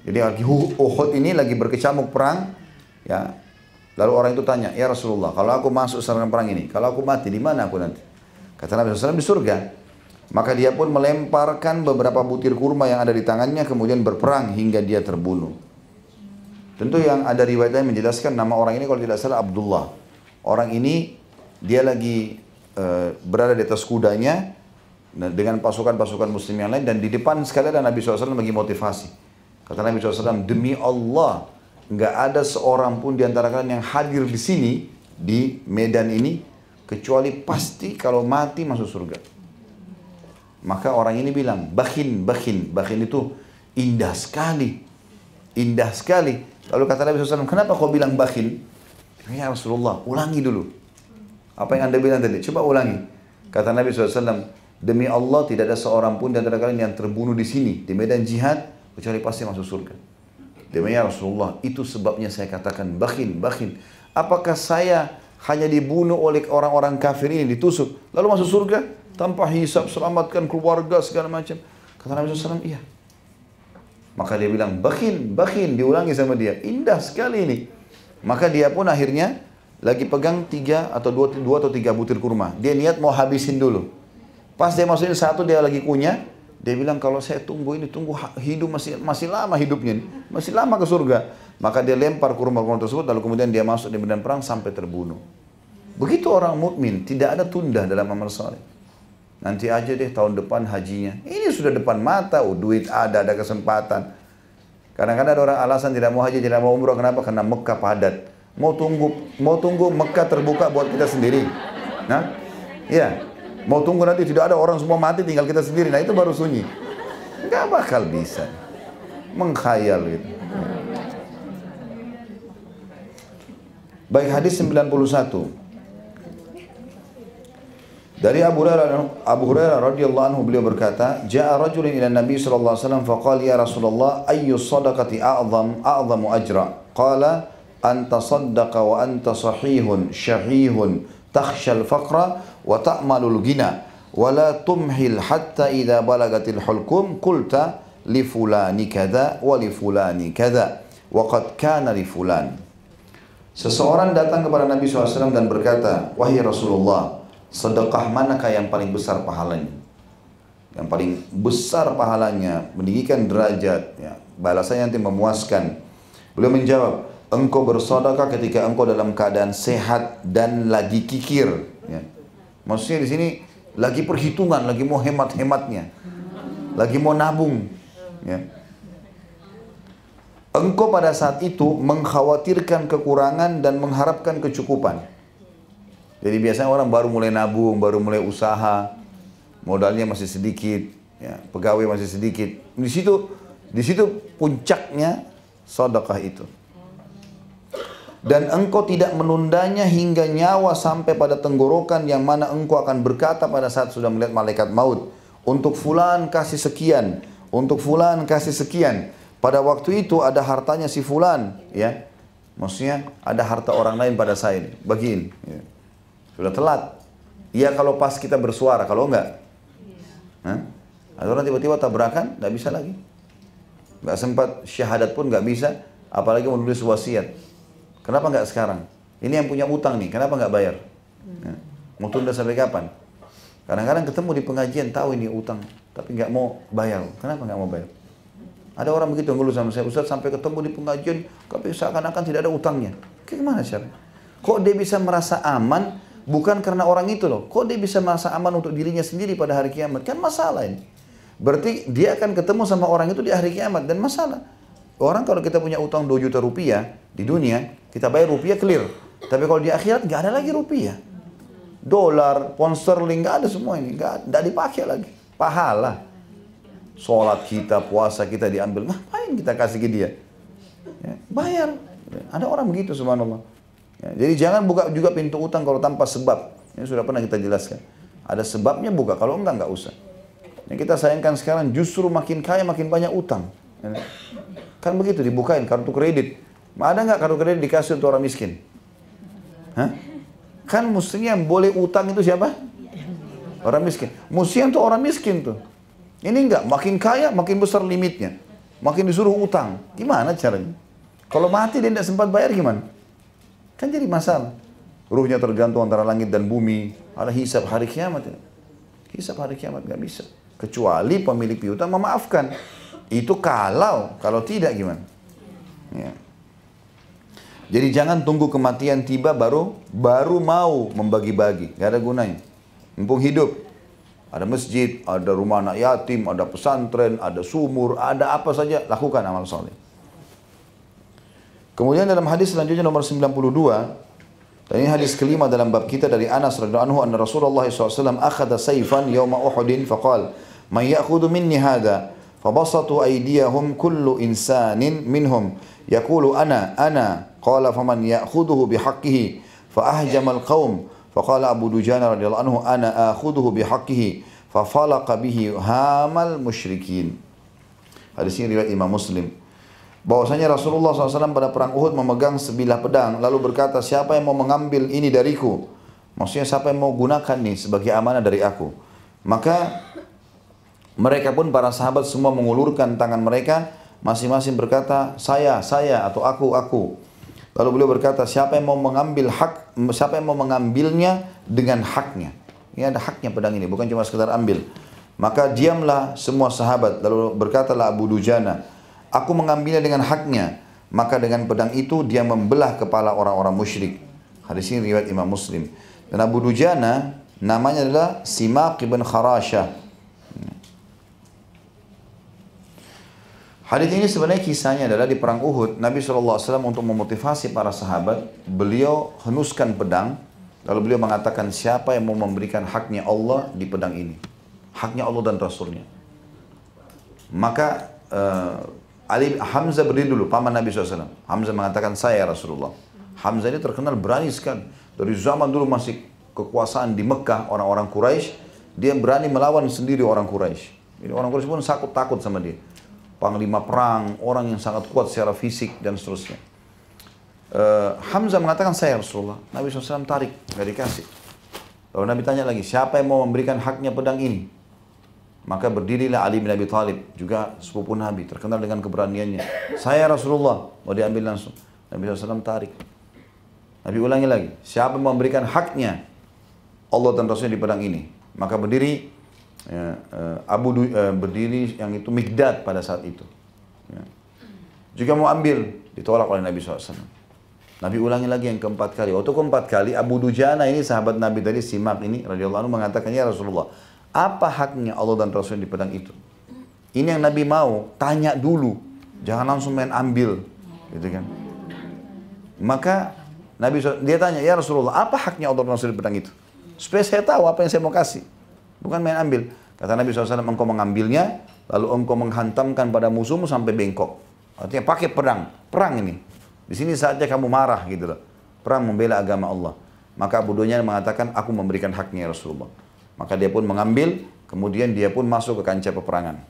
Jadi lagi Uhud ini lagi berkecamuk perang, ya. Lalu orang itu tanya, ya Rasulullah, kalau aku masuk serangan perang ini, kalau aku mati di mana aku nanti? Kata Nabi SAW, di surga. Maka dia pun melemparkan beberapa butir kurma yang ada di tangannya, kemudian berperang hingga dia terbunuh. Tentu yang ada riwayatnya menjelaskan nama orang ini kalau tidak salah Abdullah. Orang ini dia lagi berada di atas kudanya dengan pasukan-pasukan muslim yang lain, dan di depan sekali ada Nabi SAW bagi motivasi. Kata Nabi SAW, demi Allah, nggak ada seorang pun di antara kalian yang hadir di sini, di medan ini, kecuali pasti kalau mati masuk surga. Maka orang ini bilang, bakhin itu indah sekali. Indah sekali. Lalu kata Nabi SAW, kenapa kau bilang bakhin? Ya Rasulullah, ulangi dulu. Apa yang anda bilang tadi? Coba ulangi. Kata Nabi SAW, demi Allah tidak ada seorang pun di antara kalian yang terbunuh di sini, di medan jihad, kecuali pasti masuk surga. Demi ya Rasulullah, itu sebabnya saya katakan bakhin. Apakah saya hanya dibunuh oleh orang-orang kafir ini, ditusuk, lalu masuk surga? Tanpa hisab, selamatkan keluarga, segala macam. Kata Nabi SAW, iya. Maka dia bilang, bakhin, diulangi sama dia. Indah sekali ini. Maka dia pun akhirnya lagi pegang 2 atau 3 butir kurma. Dia niat mau habisin dulu. Pas dia masukin 1, dia lagi kunyah. Dia bilang, kalau saya tunggu hidup masih lama hidupnya. Masih lama ke surga. Maka dia lempar kurma-kurma tersebut, lalu kemudian dia masuk di medan perang sampai terbunuh. Begitu orang mukmin, tidak ada tunda dalam amal saleh. Nanti aja deh tahun depan hajinya. Ini sudah depan mata, duit ada kesempatan. Kadang-kadang ada orang alasan tidak mau haji, tidak mau umrah. Kenapa? Karena Mekah padat. Mau tunggu Mekah terbuka buat kita sendiri. Nah, iya. Mau tunggu nanti tidak ada orang semua mati, tinggal kita sendiri. Nah itu baru sunyi. Nggak bakal bisa. Mengkhayal gitu. Baik, hadis 91. Dari Abu Hurairah radhiyallahu anhu beliau berkata, "Ja'a rajulun ila Nabi sallallahu alaihi wasallam faqala ya Rasulullah ayyu shadaqati a'zamu ajra?" Qala anta saddaqa wa anta sahihun syahihun takhshal faqra wa ta'malul ghina wa la tumhil hatta idza balagatil hulqum qulta li fulani kadza wa li fulani kadza wa qad kana li fulan. Seseorang datang kepada Nabi SAW dan berkata, wahai Rasulullah, sedekah manakah yang paling besar pahalanya? Yang paling besar pahalanya, meninggikan derajat, ya, balasannya nanti memuaskan. Beliau menjawab, engkau bersedekah ketika engkau dalam keadaan sehat dan lagi kikir. Ya. Maksudnya di sini lagi perhitungan, lagi mau hemat-hematnya, lagi mau nabung. Ya. Engkau pada saat itu mengkhawatirkan kekurangan dan mengharapkan kecukupan. Jadi biasanya orang baru mulai nabung, baru mulai usaha, modalnya masih sedikit, ya, pegawai masih sedikit. Di situ puncaknya sedekah itu. Dan engkau tidak menundanya hingga nyawa sampai pada tenggorokan, yang mana engkau akan berkata pada saat sudah melihat malaikat maut, untuk fulan kasih sekian, untuk fulan kasih sekian. Pada waktu itu ada hartanya si fulan, ya. Maksudnya ada harta orang lain pada saya, bagiin. Ya. Sudah telat. Iya kalau pas kita bersuara, kalau enggak. Ada orang tiba-tiba tabrakan, enggak bisa lagi. Enggak sempat syahadat pun enggak bisa, apalagi menulis wasiat. Kenapa enggak sekarang? Ini yang punya utang nih, kenapa enggak bayar? Mau tunda sampai kapan? Kadang-kadang ketemu di pengajian, tahu ini utang, tapi enggak mau bayar. Kenapa enggak mau bayar? Ada orang begitu ngeluh sama saya, Ustaz, sampai ketemu di pengajian, tapi seakan-akan tidak ada utangnya. Gimana caranya? Kok dia bisa merasa aman? Bukan karena orang itu loh. Kok dia bisa merasa aman untuk dirinya sendiri pada hari kiamat? Kan masalah ini. Berarti dia akan ketemu sama orang itu di hari kiamat, dan masalah. Orang kalau kita punya utang 2 juta rupiah di dunia, kita bayar rupiah clear. Tapi kalau di akhirat nggak ada lagi rupiah. Dolar, pound sterling, nggak ada semua ini. Nggak dipakai lagi. Pahala. Sholat kita, puasa kita diambil. Ngapain kita kasih ke dia? Ya, bayar. Ada orang begitu subhanallah. Ya, jadi jangan buka juga pintu utang kalau tanpa sebab. Ini sudah pernah kita jelaskan. Ada sebabnya buka, kalau enggak usah. Yang kita sayangkan sekarang justru makin kaya makin banyak utang. Kan begitu dibukain kartu kredit. Ada nggak kartu kredit dikasih untuk orang miskin? Hah? Kan mestinya yang boleh utang itu siapa? Orang miskin. Mestinya untuk orang miskin tuh. Ini enggak, makin kaya makin besar limitnya. Makin disuruh utang. Gimana caranya? Kalau mati dia tidak sempat bayar gimana? Kan jadi masalah. Ruhnya tergantung antara langit dan bumi. Ada hisab hari kiamat. Hisab hari kiamat nggak bisa. Kecuali pemilik piutang memaafkan. Itu kalau tidak gimana? Ya. Jadi jangan tunggu kematian tiba baru mau membagi-bagi. Gak ada gunanya. Mumpung hidup. Ada masjid, ada rumah anak yatim, ada pesantren, ada sumur, ada apa saja, lakukan amal soleh. Kemudian dalam hadis selanjutnya nomor 92, dan ini hadis kelima dalam bab kita dari Anas radhiyallahu anhu, anna Rasulullah SAW akhadha sayfan yawma Uhudin faqal man ya'khudhu minni hadha fabasatu aydiyahum kullu insanin minhum yaqulu ana qala faman ya'khudhuhu bihaqqihi fa ahjama al-qaum faqala Abu Dujana radhiyallahu anhu ana akhudhuhu bihaqqihi fa falaqa bihi hamal musyrikin. Hadis ini riwayat Imam Muslim. Bahwasanya Rasulullah SAW pada perang Uhud memegang sebilah pedang lalu berkata, siapa yang mau mengambil ini dariku? Maksudnya siapa yang mau gunakan nih sebagai amanah dari aku? Maka mereka pun para sahabat semua mengulurkan tangan mereka, masing-masing berkata saya atau aku. Lalu beliau berkata, siapa yang mau mengambilnya dengan haknya? Ini ada haknya pedang ini, bukan cuma sekedar ambil. Maka diamlah semua sahabat. Lalu berkatalah Abu Dujana, aku mengambilnya dengan haknya. Maka dengan pedang itu dia membelah kepala orang-orang musyrik. Hadis ini riwayat Imam Muslim. Dan Abu Dujana namanya adalah Simaq ibn Kharashah. Hadis ini sebenarnya kisahnya adalah di perang Uhud. Nabi SAW untuk memotivasi para sahabat, beliau henuskan pedang. Lalu beliau mengatakan, siapa yang mau memberikan haknya Allah di pedang ini? Haknya Allah dan Rasulnya. Maka Hamzah berdiri dulu, paman Nabi SAW. Hamzah mengatakan, saya Rasulullah. Hamzah ini terkenal berani sekali. Dari zaman dulu masih kekuasaan di Mekah, orang-orang Quraisy, dia berani melawan sendiri orang Quraisy. Jadi orang Quraisy pun takut sama dia. Panglima perang, orang yang sangat kuat secara fisik dan seterusnya. Hamzah mengatakan, saya Rasulullah. Nabi SAW tarik, nggak dikasih. Lalu Nabi tanya lagi, siapa yang mau memberikan haknya pedang ini? Maka berdirilah Ali bin Abi Thalib, juga sepupu Nabi, terkenal dengan keberaniannya. Saya Rasulullah, mau diambil langsung. Nabi SAW tarik. Nabi ulangi lagi, siapa yang memberikan haknya Allah dan Rasulnya di pedang ini? Maka berdiri berdiri yang itu Mikdad pada saat itu. Juga mau ambil, ditolak oleh Nabi SAW. Nabi ulangi lagi yang keempat kali. Waktu keempat kali, Abu Dujana ini sahabat Nabi tadi, Simaq ini radhiyallahu anhu mengatakan, ya Rasulullah, apa haknya Allah dan Rasulnya di pedang itu? Ini yang Nabi mau, tanya dulu, jangan langsung main ambil, gitu kan? Maka Nabi dia tanya, ya Rasulullah, apa haknya Allah dan Rasulnya di pedang itu? Supaya saya tahu apa yang saya mau kasih, bukan main ambil. Kata Nabi SAW, engkau mengambilnya, lalu engkau menghantamkan pada musuhmu sampai bengkok. Artinya pakai perang ini. Di sini saatnya kamu marah gitu loh. Perang membela agama Allah. Maka Abu Dujana mengatakan, aku memberikan haknya ya Rasulullah. Maka dia pun mengambil, kemudian dia pun masuk ke kancah peperangan.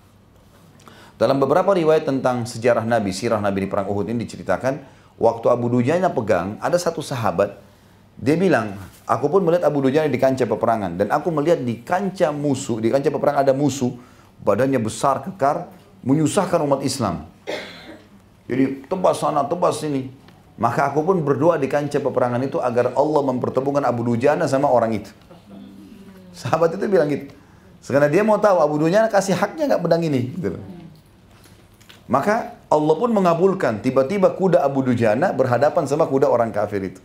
Dalam beberapa riwayat tentang sejarah Nabi, sirah Nabi di perang Uhud ini diceritakan, waktu Abu Dujana pegang, ada satu sahabat, dia bilang, aku pun melihat Abu Dujana di kancah peperangan, dan aku melihat di kancah musuh, di kancah peperangan ada musuh, badannya besar, kekar, menyusahkan umat Islam. Jadi tebas sana, tebas sini. Maka aku pun berdoa di kancah peperangan itu agar Allah mempertemukan Abu Dujana sama orang itu. Sahabat itu bilang gitu. Karena dia mau tahu Abu Dujana kasih haknya nggak pedang ini. Gitu. Maka Allah pun mengabulkan. Tiba-tiba kuda Abu Dujana berhadapan sama kuda orang kafir itu.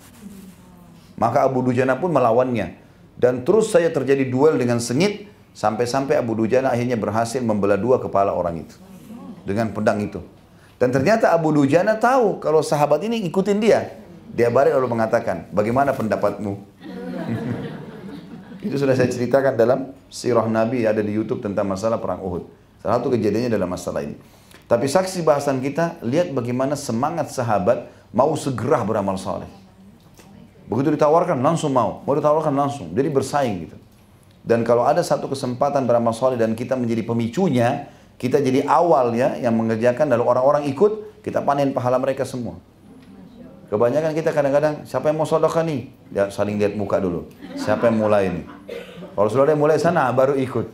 Maka Abu Dujana pun melawannya. Dan terus saya terjadi duel dengan sengit. Sampai-sampai Abu Dujana akhirnya berhasil membelah dua kepala orang itu. Dengan pedang itu. Dan ternyata Abu Dujana tahu kalau sahabat ini ikutin dia. Dia balik lalu mengatakan, bagaimana pendapatmu? Itu sudah saya ceritakan dalam sirah Nabi, ada di YouTube tentang masalah perang Uhud. Salah satu kejadiannya dalam masalah ini. Tapi saksi bahasan kita, lihat bagaimana semangat sahabat mau segera beramal saleh. Begitu ditawarkan langsung mau ditawarkan langsung. Jadi bersaing gitu. Dan kalau ada satu kesempatan beramal saleh dan kita menjadi pemicunya, kita jadi awal ya yang mengerjakan, lalu orang-orang ikut, kita panen pahala mereka semua. Kebanyakan kita kadang-kadang, siapa yang mau sedekah nih? Ya, saling lihat muka dulu. Siapa yang mulai nih? Kalau sudah ada yang mulai sana, baru ikut.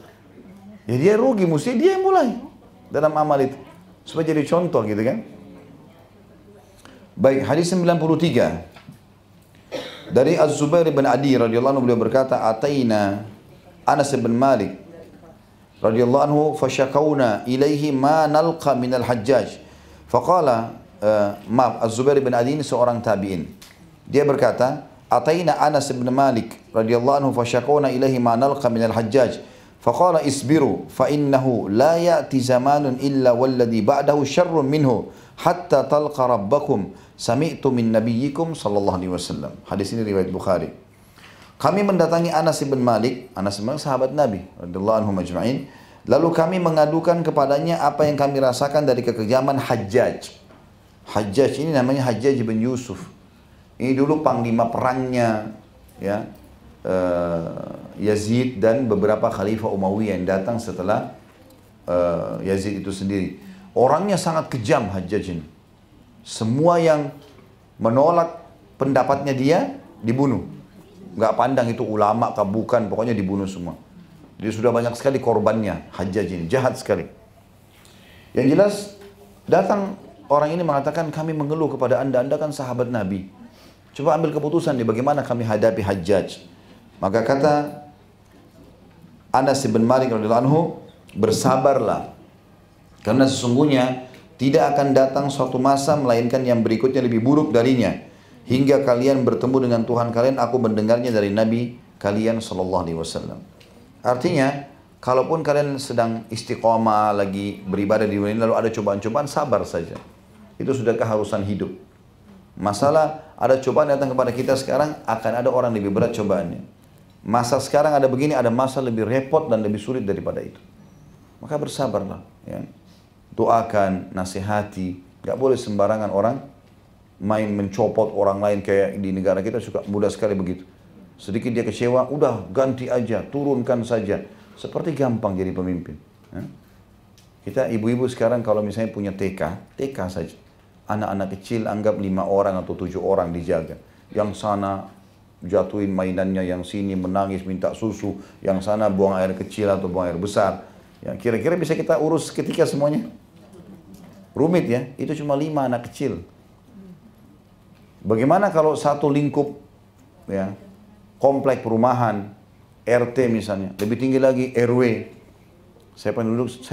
Ya dia rugi, mesti dia yang mulai dalam amal itu. Supaya jadi contoh gitu kan. Baik, hadis 93. Dari Az-Zubair bin Adi radhiyallahu anhu, beliau berkata, Ataina Anas bin Malik radhiyallahu anhu fashakawna ilaihi ma nalqa minal hajjaj. Faqala, maaf, Az-Zubair bin Adi ini seorang tabi'in. Dia berkata, Ataina Anas bin Malik radhiyallahu anhu fashakawna ilaihi ma nalqa minal hajjaj. Faqala isbiru fa innahu la ya'ti zamanun illa walladhi ba'dahu syarrun minhu hatta talqa rabbakum sami'tu min nabiyyikum sallallahu alaihi wasallam. Hadis ini riwayat Bukhari. Kami mendatangi Anas bin Malik, Anas bin Malik sahabat Nabi radhiyallahu anhu majma'in. Lalu kami mengadukan kepadanya apa yang kami rasakan dari kekejaman Hajjaj. Hajjaj ini namanya Hajjaj bin Yusuf. Ini dulu panglima perangnya ya, Yazid dan beberapa khalifah Umayyah yang datang setelah Yazid itu sendiri. Orangnya sangat kejam Hajjaj ini. Semua yang menolak pendapatnya dia dibunuh. Nggak pandang itu ulama kah bukan, pokoknya dibunuh semua. Jadi sudah banyak sekali korbannya Hajjaj ini, jahat sekali. Yang jelas datang orang ini mengatakan, kami mengeluh kepada anda kan sahabat Nabi. Coba ambil keputusan nih bagaimana kami hadapi Hajjaj. Maka kata Anas bin Malik radhiyallahu anhu, bersabarlah. Karena sesungguhnya tidak akan datang suatu masa melainkan yang berikutnya lebih buruk darinya. Hingga kalian bertemu dengan Tuhan kalian, aku mendengarnya dari Nabi kalian sallallahu alaihi wasallam. Artinya, kalaupun kalian sedang istiqomah lagi beribadah di dunia lalu ada cobaan-cobaan, sabar saja. Itu sudah keharusan hidup. Masalah ada cobaan datang kepada kita sekarang, akan ada orang lebih berat cobaannya. Masa sekarang ada begini, ada masa lebih repot dan lebih sulit daripada itu. Maka bersabarlah. Ya. Doakan, nasihati. Gak boleh sembarangan orang main mencopot orang lain kayak di negara kita suka mudah sekali begitu. Sedikit dia kecewa, udah ganti aja, turunkan saja. Seperti gampang jadi pemimpin. Ya. Kita ibu-ibu sekarang kalau misalnya punya TK saja. Anak-anak kecil anggap 5 orang atau 7 orang dijaga. Yang sana jatuhin mainannya, yang sini menangis minta susu, yang sana buang air kecil atau buang air besar. Ya, kira-kira bisa kita urus ketika semuanya? Rumit ya, itu cuma 5 anak kecil. Bagaimana kalau satu lingkup ya, komplek perumahan, RT misalnya, lebih tinggi lagi RW. Saya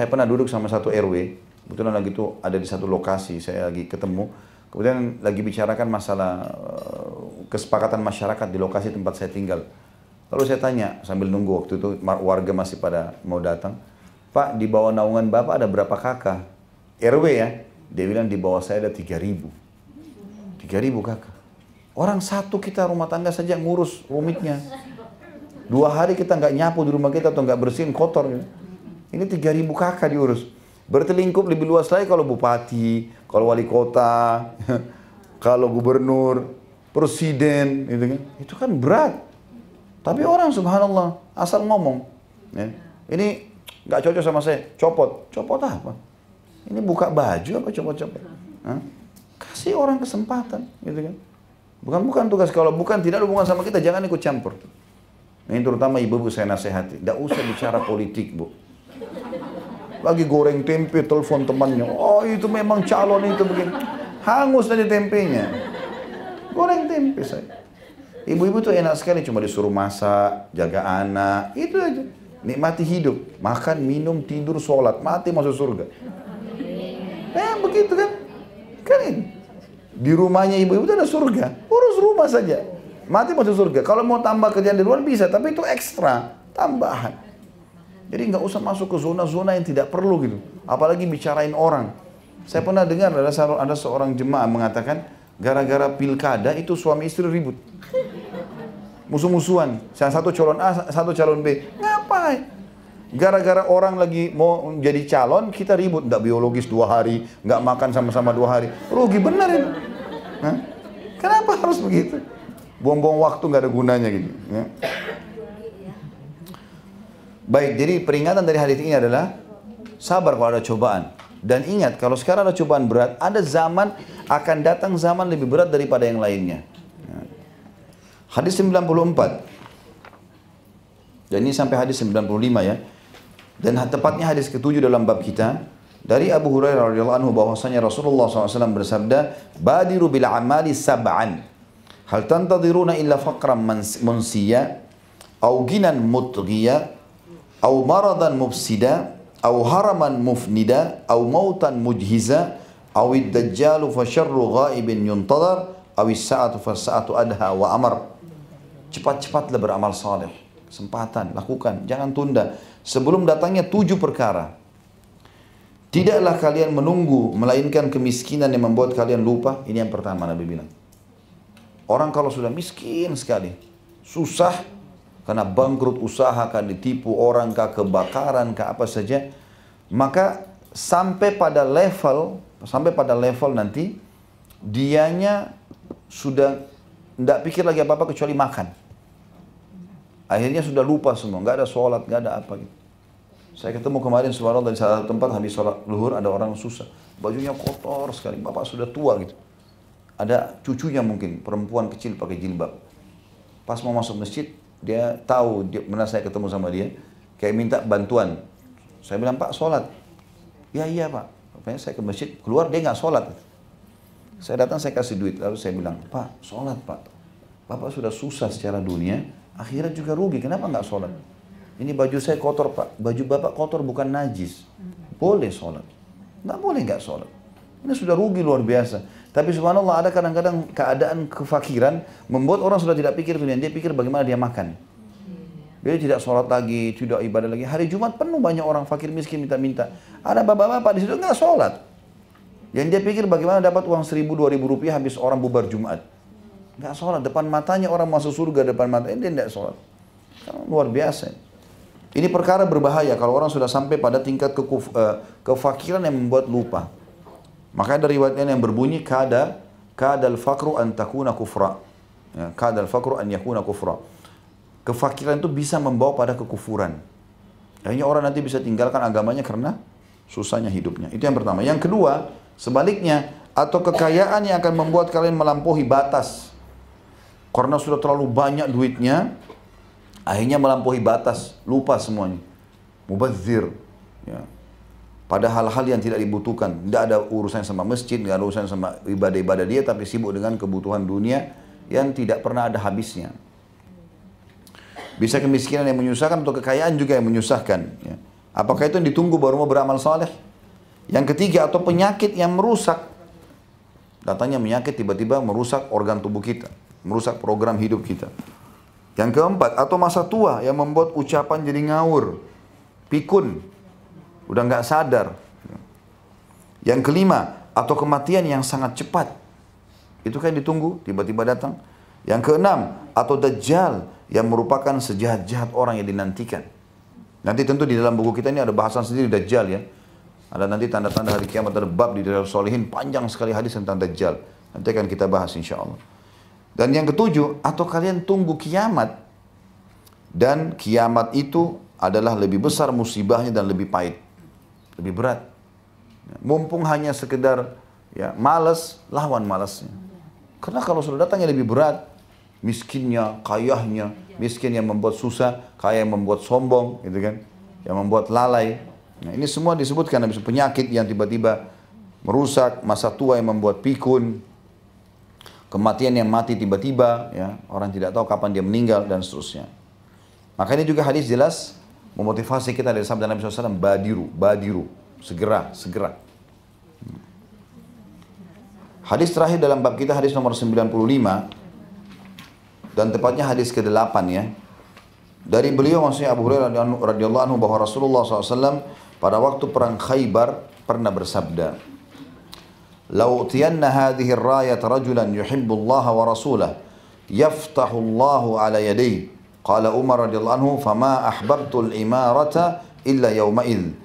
pernah duduk sama satu RW. Kebetulan lagi itu ada di satu lokasi, saya lagi ketemu. Kemudian lagi bicarakan masalah kesepakatan masyarakat di lokasi tempat saya tinggal. Lalu saya tanya sambil nunggu, waktu itu warga masih pada mau datang. Pak, di bawah naungan Bapak ada berapa kakak? RW ya? Dia bilang di bawah saya ada 3.000. 3.000 kakak. Orang satu kita rumah tangga saja ngurus rumitnya. 2 hari kita nggak nyapu di rumah kita atau nggak bersihin kotor. Ini 3.000 kakak diurus. Berarti lingkup lebih luas lagi kalau bupati, kalau wali kota, kalau gubernur, presiden, gitu kan. Itu kan berat. Tapi orang subhanallah asal ngomong. Ya. Ini nggak cocok sama saya, copot. Copot apa? Ini buka baju apa copot-copot? Kasih orang kesempatan, gitu kan. Bukan tugas, kalau bukan tidak ada hubungan sama kita, jangan ikut campur. Ini terutama ibu-ibu saya nasihati, tidak usah bicara politik, Bu. Lagi goreng tempe, telepon temannya, oh itu memang calon itu begini. Hangus aja tempenya. Goreng tempe saya. Ibu-ibu tuh enak sekali, cuma disuruh masak, jaga anak, itu aja. Nikmati hidup, makan, minum, tidur, sholat, mati masuk surga. Begitu kan? Kan ini. Di rumahnya ibu-ibu itu ada surga, urus rumah saja. Mati masuk surga. Kalau mau tambah kerjaan di luar bisa, tapi itu ekstra, tambahan. Jadi nggak usah masuk ke zona-zona yang tidak perlu gitu. Apalagi bicarain orang. Saya pernah dengar ada seorang jemaah mengatakan, gara-gara pilkada itu suami istri ribut. musuh-musuhan. Yang satu calon A, satu calon B. Ngapain? Gara-gara orang lagi mau jadi calon, kita ribut. Nggak biologis 2 hari, nggak makan sama-sama 2 hari. Rugi bener ini. Hah? Kenapa harus begitu? Buang-buang waktu nggak ada gunanya gitu. Ya. Baik, jadi peringatan dari hadis ini adalah sabar kalau ada cobaan. Dan ingat, kalau sekarang ada cobaan berat, ada zaman, akan datang zaman lebih berat daripada yang lainnya. Ya. Hadis 94. Dan ini sampai hadis 95 ya. Dan tepatnya hadis ke-7 dalam bab kita. Dari Abu Hurairah radhiyallahu anhu bahwasanya Rasulullah SAW bersabda, "Badiru bil amali sab'an. Hal tantadiruna illa faqran munsiya, au ginan mutghiya, au maradan mufsida, au haraman mufnida, au mautan mujhiza, au ad-dajjalu fa syarru ghaibin yuntadar, au as-sa'atu fa as-sa'atu adha wa amar." Cepat-cepatlah beramal saleh. Kesempatan, lakukan, jangan tunda. Sebelum datangnya 7 perkara. Tidaklah kalian menunggu, melainkan kemiskinan yang membuat kalian lupa. Ini yang pertama Nabi bilang. Orang kalau sudah miskin sekali, susah, karena bangkrut usaha, kah ditipu orang, kah kebakaran, kah apa saja, maka sampai pada level nanti, dianya sudah tidak pikir lagi apa-apa kecuali makan. Akhirnya sudah lupa semua, nggak ada sholat, nggak ada apa gitu. Saya ketemu kemarin subhanallah di salah satu tempat habis sholat luhur, ada orang susah, bajunya kotor sekali, bapak sudah tua gitu. Ada cucunya mungkin, perempuan kecil pakai jilbab. Pas mau masuk masjid, dia tahu, benar saya ketemu sama dia, kayak minta bantuan. Saya bilang, "Pak, sholat." "Ya iya Pak." Rupanya saya ke masjid, keluar dia nggak sholat. Saya datang, saya kasih duit, lalu saya bilang, "Pak, sholat Pak. Bapak sudah susah secara dunia, akhirat juga rugi, kenapa nggak sholat? Ini baju saya kotor Pak, baju Bapak kotor bukan najis, boleh sholat. Nggak boleh nggak sholat. Ini sudah rugi luar biasa." Tapi subhanallah, ada kadang-kadang keadaan kefakiran membuat orang sudah tidak pikir dunia, dia pikir bagaimana dia makan. Dia tidak sholat lagi, tidak ibadah lagi. Hari Jumat penuh banyak orang fakir miskin minta-minta. Ada bapak-bapak di situ nggak sholat. Yang dia pikir bagaimana dapat uang 1.000-2.000 rupiah habis orang bubar Jumat. Nggak sholat, depan matanya orang masuk surga, depan matanya dia nggak sholat. Luar biasa. Ini perkara berbahaya kalau orang sudah sampai pada tingkat kefakiran yang membuat lupa. Makanya dari riwayatnya yang berbunyi, kadal fakru an takuna kufra. Ya, kadal fakru an yakuna kufra. Kefakiran itu bisa membawa pada kekufuran. Akhirnya orang nanti bisa tinggalkan agamanya karena susahnya hidupnya. Itu yang pertama. Yang kedua, sebaliknya, atau kekayaan yang akan membuat kalian melampaui batas. Karena sudah terlalu banyak duitnya, akhirnya melampaui batas, lupa semuanya. Mubadzir. Ya. Pada hal-hal yang tidak dibutuhkan. Tidak ada urusan sama masjid, tidak ada urusan sama ibadah-ibadah dia, tapi sibuk dengan kebutuhan dunia yang tidak pernah ada habisnya. Bisa kemiskinan yang menyusahkan atau kekayaan juga yang menyusahkan. Ya. Apakah itu yang ditunggu baru mau beramal saleh? Yang ketiga, atau penyakit yang merusak. Datangnya penyakit tiba-tiba merusak organ tubuh kita, merusak program hidup kita. Yang keempat, atau masa tua yang membuat ucapan jadi ngawur, pikun, udah nggak sadar. Yang kelima, atau kematian yang sangat cepat. Itu kan ditunggu, tiba-tiba datang. Yang keenam, atau dajjal yang merupakan sejahat-jahat orang yang dinantikan. Nanti tentu di dalam buku kita ini ada bahasan sendiri dajjal ya. Ada nanti tanda-tanda hari kiamat, ada bab di dalam Sholihin, panjang sekali hadis tentang dajjal. Nanti akan kita bahas insya Allah. Dan yang ketujuh, atau kalian tunggu kiamat. Dan kiamat itu adalah lebih besar musibahnya dan lebih pahit. Lebih berat. Mumpung hanya sekedar ya malas, lawan malasnya. Karena kalau sudah datangnya lebih berat, miskinnya, kayahnya, miskin yang membuat susah, kaya yang membuat sombong, gitu kan, yang membuat lalai. Nah, ini semua disebutkan habis penyakit yang tiba-tiba merusak, masa tua yang membuat pikun, kematian yang mati tiba-tiba, ya orang tidak tahu kapan dia meninggal dan seterusnya. Maka ini juga hadis jelas memotivasi kita dari sabda Nabi SAW, badiru, segera. Hadis terakhir dalam bab kita, hadis nomor 95, dan tepatnya hadis ke-8 ya. Dari beliau maksudnya Abu Hurairah radhiyallahu anhu bahwa Rasulullah SAW pada waktu perang Khaybar pernah bersabda, "Lau utiyanna hadhihi ar-rayat rajulan yuhibbullaha wa rasulahu, yaftahullahu ala yadayhi. Qala Umar radhiyallahu anhu, fama ahbabtul imarata illa yawma'idh.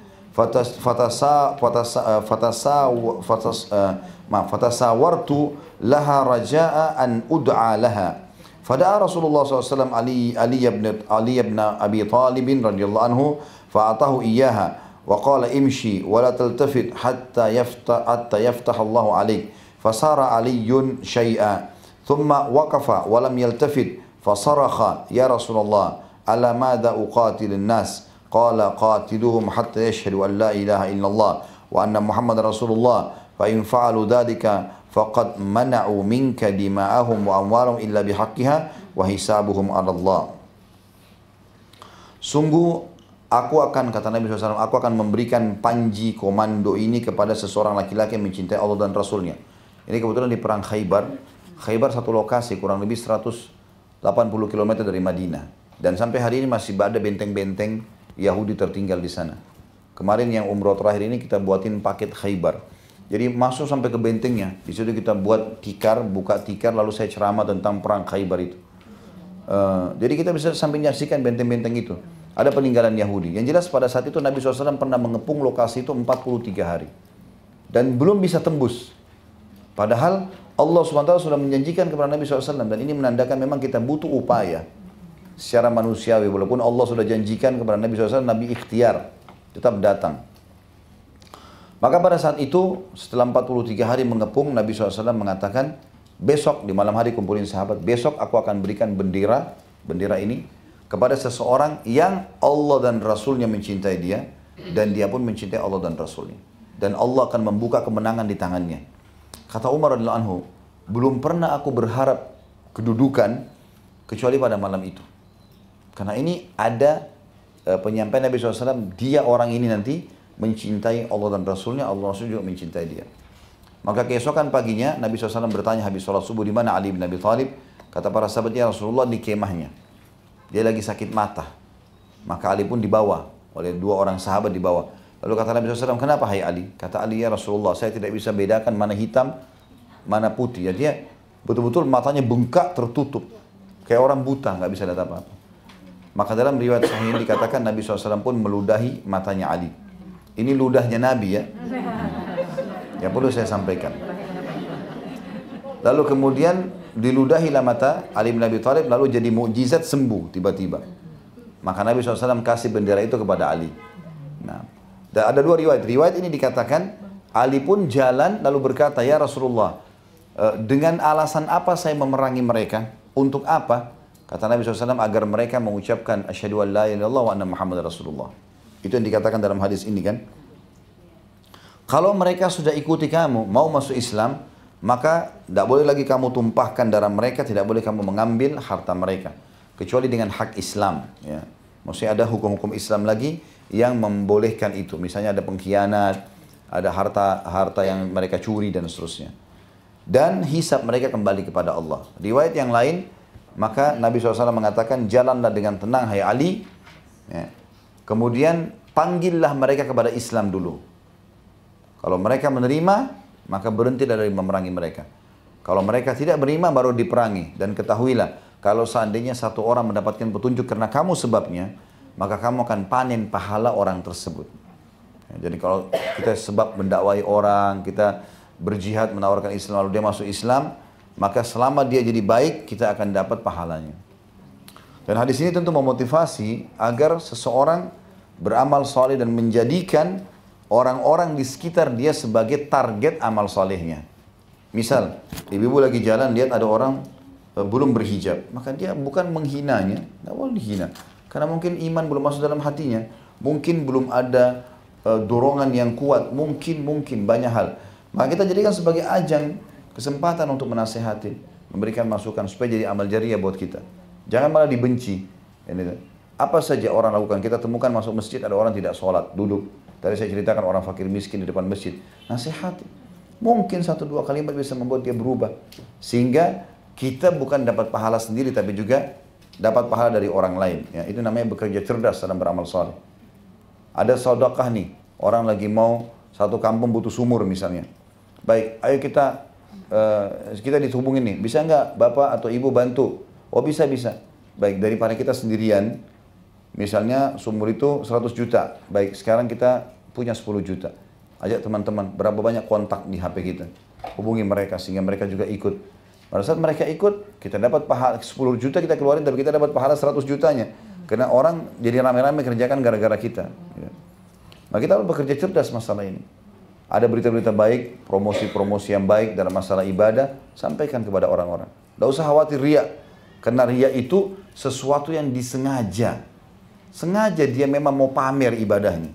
Fatasawartu laha raja'a an ud'a laha. Fada'a Rasulullah SAW Ali ibn Abi Talib radhiyallahu anhu fa'atahu iyyaha wa qala imshi wa la taltafit hatta yaftah Allahu alayk. Fasara Aliyun syai'a thumma waqafa wa lam yaltafit fasarakha ya Rasulullah ala madha uqatilun nas. Qala qatiluhum hatta yashhadu an la ilaha illallah wa anna Muhammadar Rasulullah fa in fa'alu dhalika faqad mana'u minka dima'ahum wa amwalahum illa bihaqqiha wa hisabuhum 'ala Allah. Sungguh aku akan, kata Nabi SAW, aku akan memberikan panji komando ini kepada seseorang laki-laki yang mencintai Allah dan Rasulnya. Ini kebetulan di perang Khaybar. Khaybar satu lokasi kurang lebih 180 km dari Madinah. Dan sampai hari ini masih ada benteng-benteng Yahudi tertinggal di sana. Kemarin yang umroh terakhir ini kita buatin paket Khaybar. Jadi masuk sampai ke bentengnya. Di situ kita buat tikar, buka tikar, lalu saya ceramah tentang perang Khaybar itu. Jadi kita bisa sampai menyaksikan benteng-benteng itu. Ada peninggalan Yahudi. Yang jelas pada saat itu Nabi SAW pernah mengepung lokasi itu 43 hari. Dan belum bisa tembus. Padahal Allah SWT sudah menjanjikan kepada Nabi SAW. Dan ini menandakan memang kita butuh upaya secara manusiawi. Walaupun Allah sudah janjikan kepada Nabi SAW, Nabi ikhtiar tetap datang. Maka pada saat itu setelah 43 hari mengepung, Nabi SAW mengatakan, besok di malam hari kumpulin sahabat, besok aku akan berikan bendera ini kepada seseorang yang Allah dan Rasulnya mencintai dia, dan dia pun mencintai Allah dan Rasulnya. Dan Allah akan membuka kemenangan di tangannya. Kata Umar radhiyallahu anhu, belum pernah aku berharap kedudukan kecuali pada malam itu. Karena ini ada penyampaian Nabi SAW, dia orang ini nanti mencintai Allah dan Rasulnya, Allah Rasul juga mencintai dia. Maka keesokan paginya Nabi SAW bertanya habis sholat subuh, di mana Ali bin Abi Thalib? Kata para sahabatnya, Rasulullah di kemahnya. Dia lagi sakit mata. Maka Ali pun dibawa oleh dua orang sahabat dibawa. Lalu kata Nabi SAW, kenapa hai Ali? Kata Ali, ya Rasulullah, saya tidak bisa bedakan mana hitam, mana putih. Ya, dia betul-betul matanya bengkak tertutup. Kayak orang buta, nggak bisa lihat apa-apa. Maka dalam riwayat sahih ini dikatakan Nabi SAW pun meludahi matanya Ali. Ini ludahnya Nabi ya. Yang perlu saya sampaikan. Lalu kemudian diludahilah mata Ali bin Abi Thalib, lalu jadi mukjizat sembuh tiba-tiba. Maka Nabi SAW kasih bendera itu kepada Ali. Nah, dan ada dua riwayat. Riwayat ini dikatakan Ali pun jalan lalu berkata, ya Rasulullah, dengan alasan apa saya memerangi mereka? Untuk apa? Kata Nabi SAW, agar mereka mengucapkan asyhadu an la ilaha illallah wa anna Muhammadar Rasulullah. Itu yang dikatakan dalam hadis ini kan. Kalau mereka sudah ikuti kamu, mau masuk Islam, maka tidak boleh lagi kamu tumpahkan darah mereka, tidak boleh kamu mengambil harta mereka. Kecuali dengan hak Islam. Ya. Maksudnya ada hukum-hukum Islam lagi yang membolehkan itu. Misalnya ada pengkhianat, ada harta yang mereka curi dan seterusnya. Dan hisab mereka kembali kepada Allah. Riwayat yang lain, maka Nabi SAW mengatakan, jalanlah dengan tenang hai Ali. Ya. Kemudian panggillah mereka kepada Islam dulu. Kalau mereka menerima, maka berhenti dari memerangi mereka. Kalau mereka tidak menerima, baru diperangi. Dan ketahuilah, kalau seandainya satu orang mendapatkan petunjuk karena kamu sebabnya, maka kamu akan panen pahala orang tersebut. Ya, jadi kalau kita sebab mendakwai orang, kita berjihad menawarkan Islam, lalu dia masuk Islam, maka selama dia jadi baik, kita akan dapat pahalanya. Dan hadis ini tentu memotivasi agar seseorang beramal saleh dan menjadikan orang-orang di sekitar dia sebagai target amal salehnya. Misal, ibu-ibu lagi jalan, lihat ada orang belum berhijab, maka dia bukan menghinanya, tidak boleh dihina. Karena mungkin iman belum masuk dalam hatinya, mungkin belum ada dorongan yang kuat, mungkin banyak hal. Maka kita jadikan sebagai ajang kesempatan untuk menasehati, memberikan masukan supaya jadi amal jariah buat kita. Jangan malah dibenci. Apa saja orang lakukan, kita temukan masuk masjid ada orang tidak sholat, duduk. Tadi saya ceritakan orang fakir miskin di depan masjid. Nasihati. Mungkin 1-2 kalimat bisa membuat dia berubah. Sehingga kita bukan dapat pahala sendiri, tapi juga dapat pahala dari orang lain. Ya, itu namanya bekerja cerdas dalam beramal saleh. Ada sedekah nih, orang lagi mau satu kampung butuh sumur misalnya. Baik, ayo kita kita dihubungin nih, bisa nggak Bapak atau Ibu bantu? Oh bisa. Baik, daripada kita sendirian, misalnya sumur itu 100 juta. Baik, sekarang kita punya 10 juta. Ajak teman-teman, berapa banyak kontak di HP kita. Hubungi mereka sehingga mereka juga ikut. Pada saat mereka ikut, kita dapat pahala 10 juta kita keluarin, tapi kita dapat pahala 100 jutanya. Karena orang jadi rame-rame kerjakan gara-gara kita. Nah kita harus bekerja cerdas masalah ini. Ada berita-berita baik, promosi-promosi yang baik dalam masalah ibadah, sampaikan kepada orang-orang. Tidak usah khawatir riya. Karena riya itu sesuatu yang disengaja. Sengaja dia memang mau pamer ibadahnya.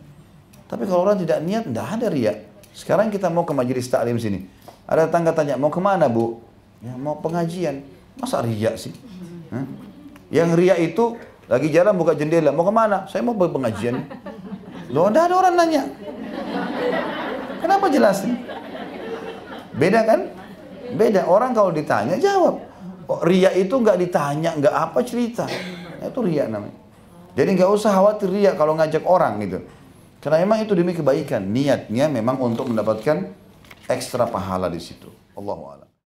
Tapi kalau orang tidak niat, tidak ada riya. Sekarang kita mau ke majelis taklim sini. Ada tetangga tanya, mau kemana Bu? Ya, mau pengajian. Masa riya sih? Yang riya itu lagi jalan buka jendela, mau kemana? Saya mau pengajian. Loh, tidak ada orang nanya. Kenapa jelasin? Beda kan? Beda. Orang kalau ditanya jawab. Oh, riya itu nggak ditanya, nggak apa cerita. Itu riya namanya. Jadi nggak usah khawatir riya kalau ngajak orang gitu. Karena memang itu demi kebaikan. Niatnya memang untuk mendapatkan ekstra pahala di situ. Allahu a'lam.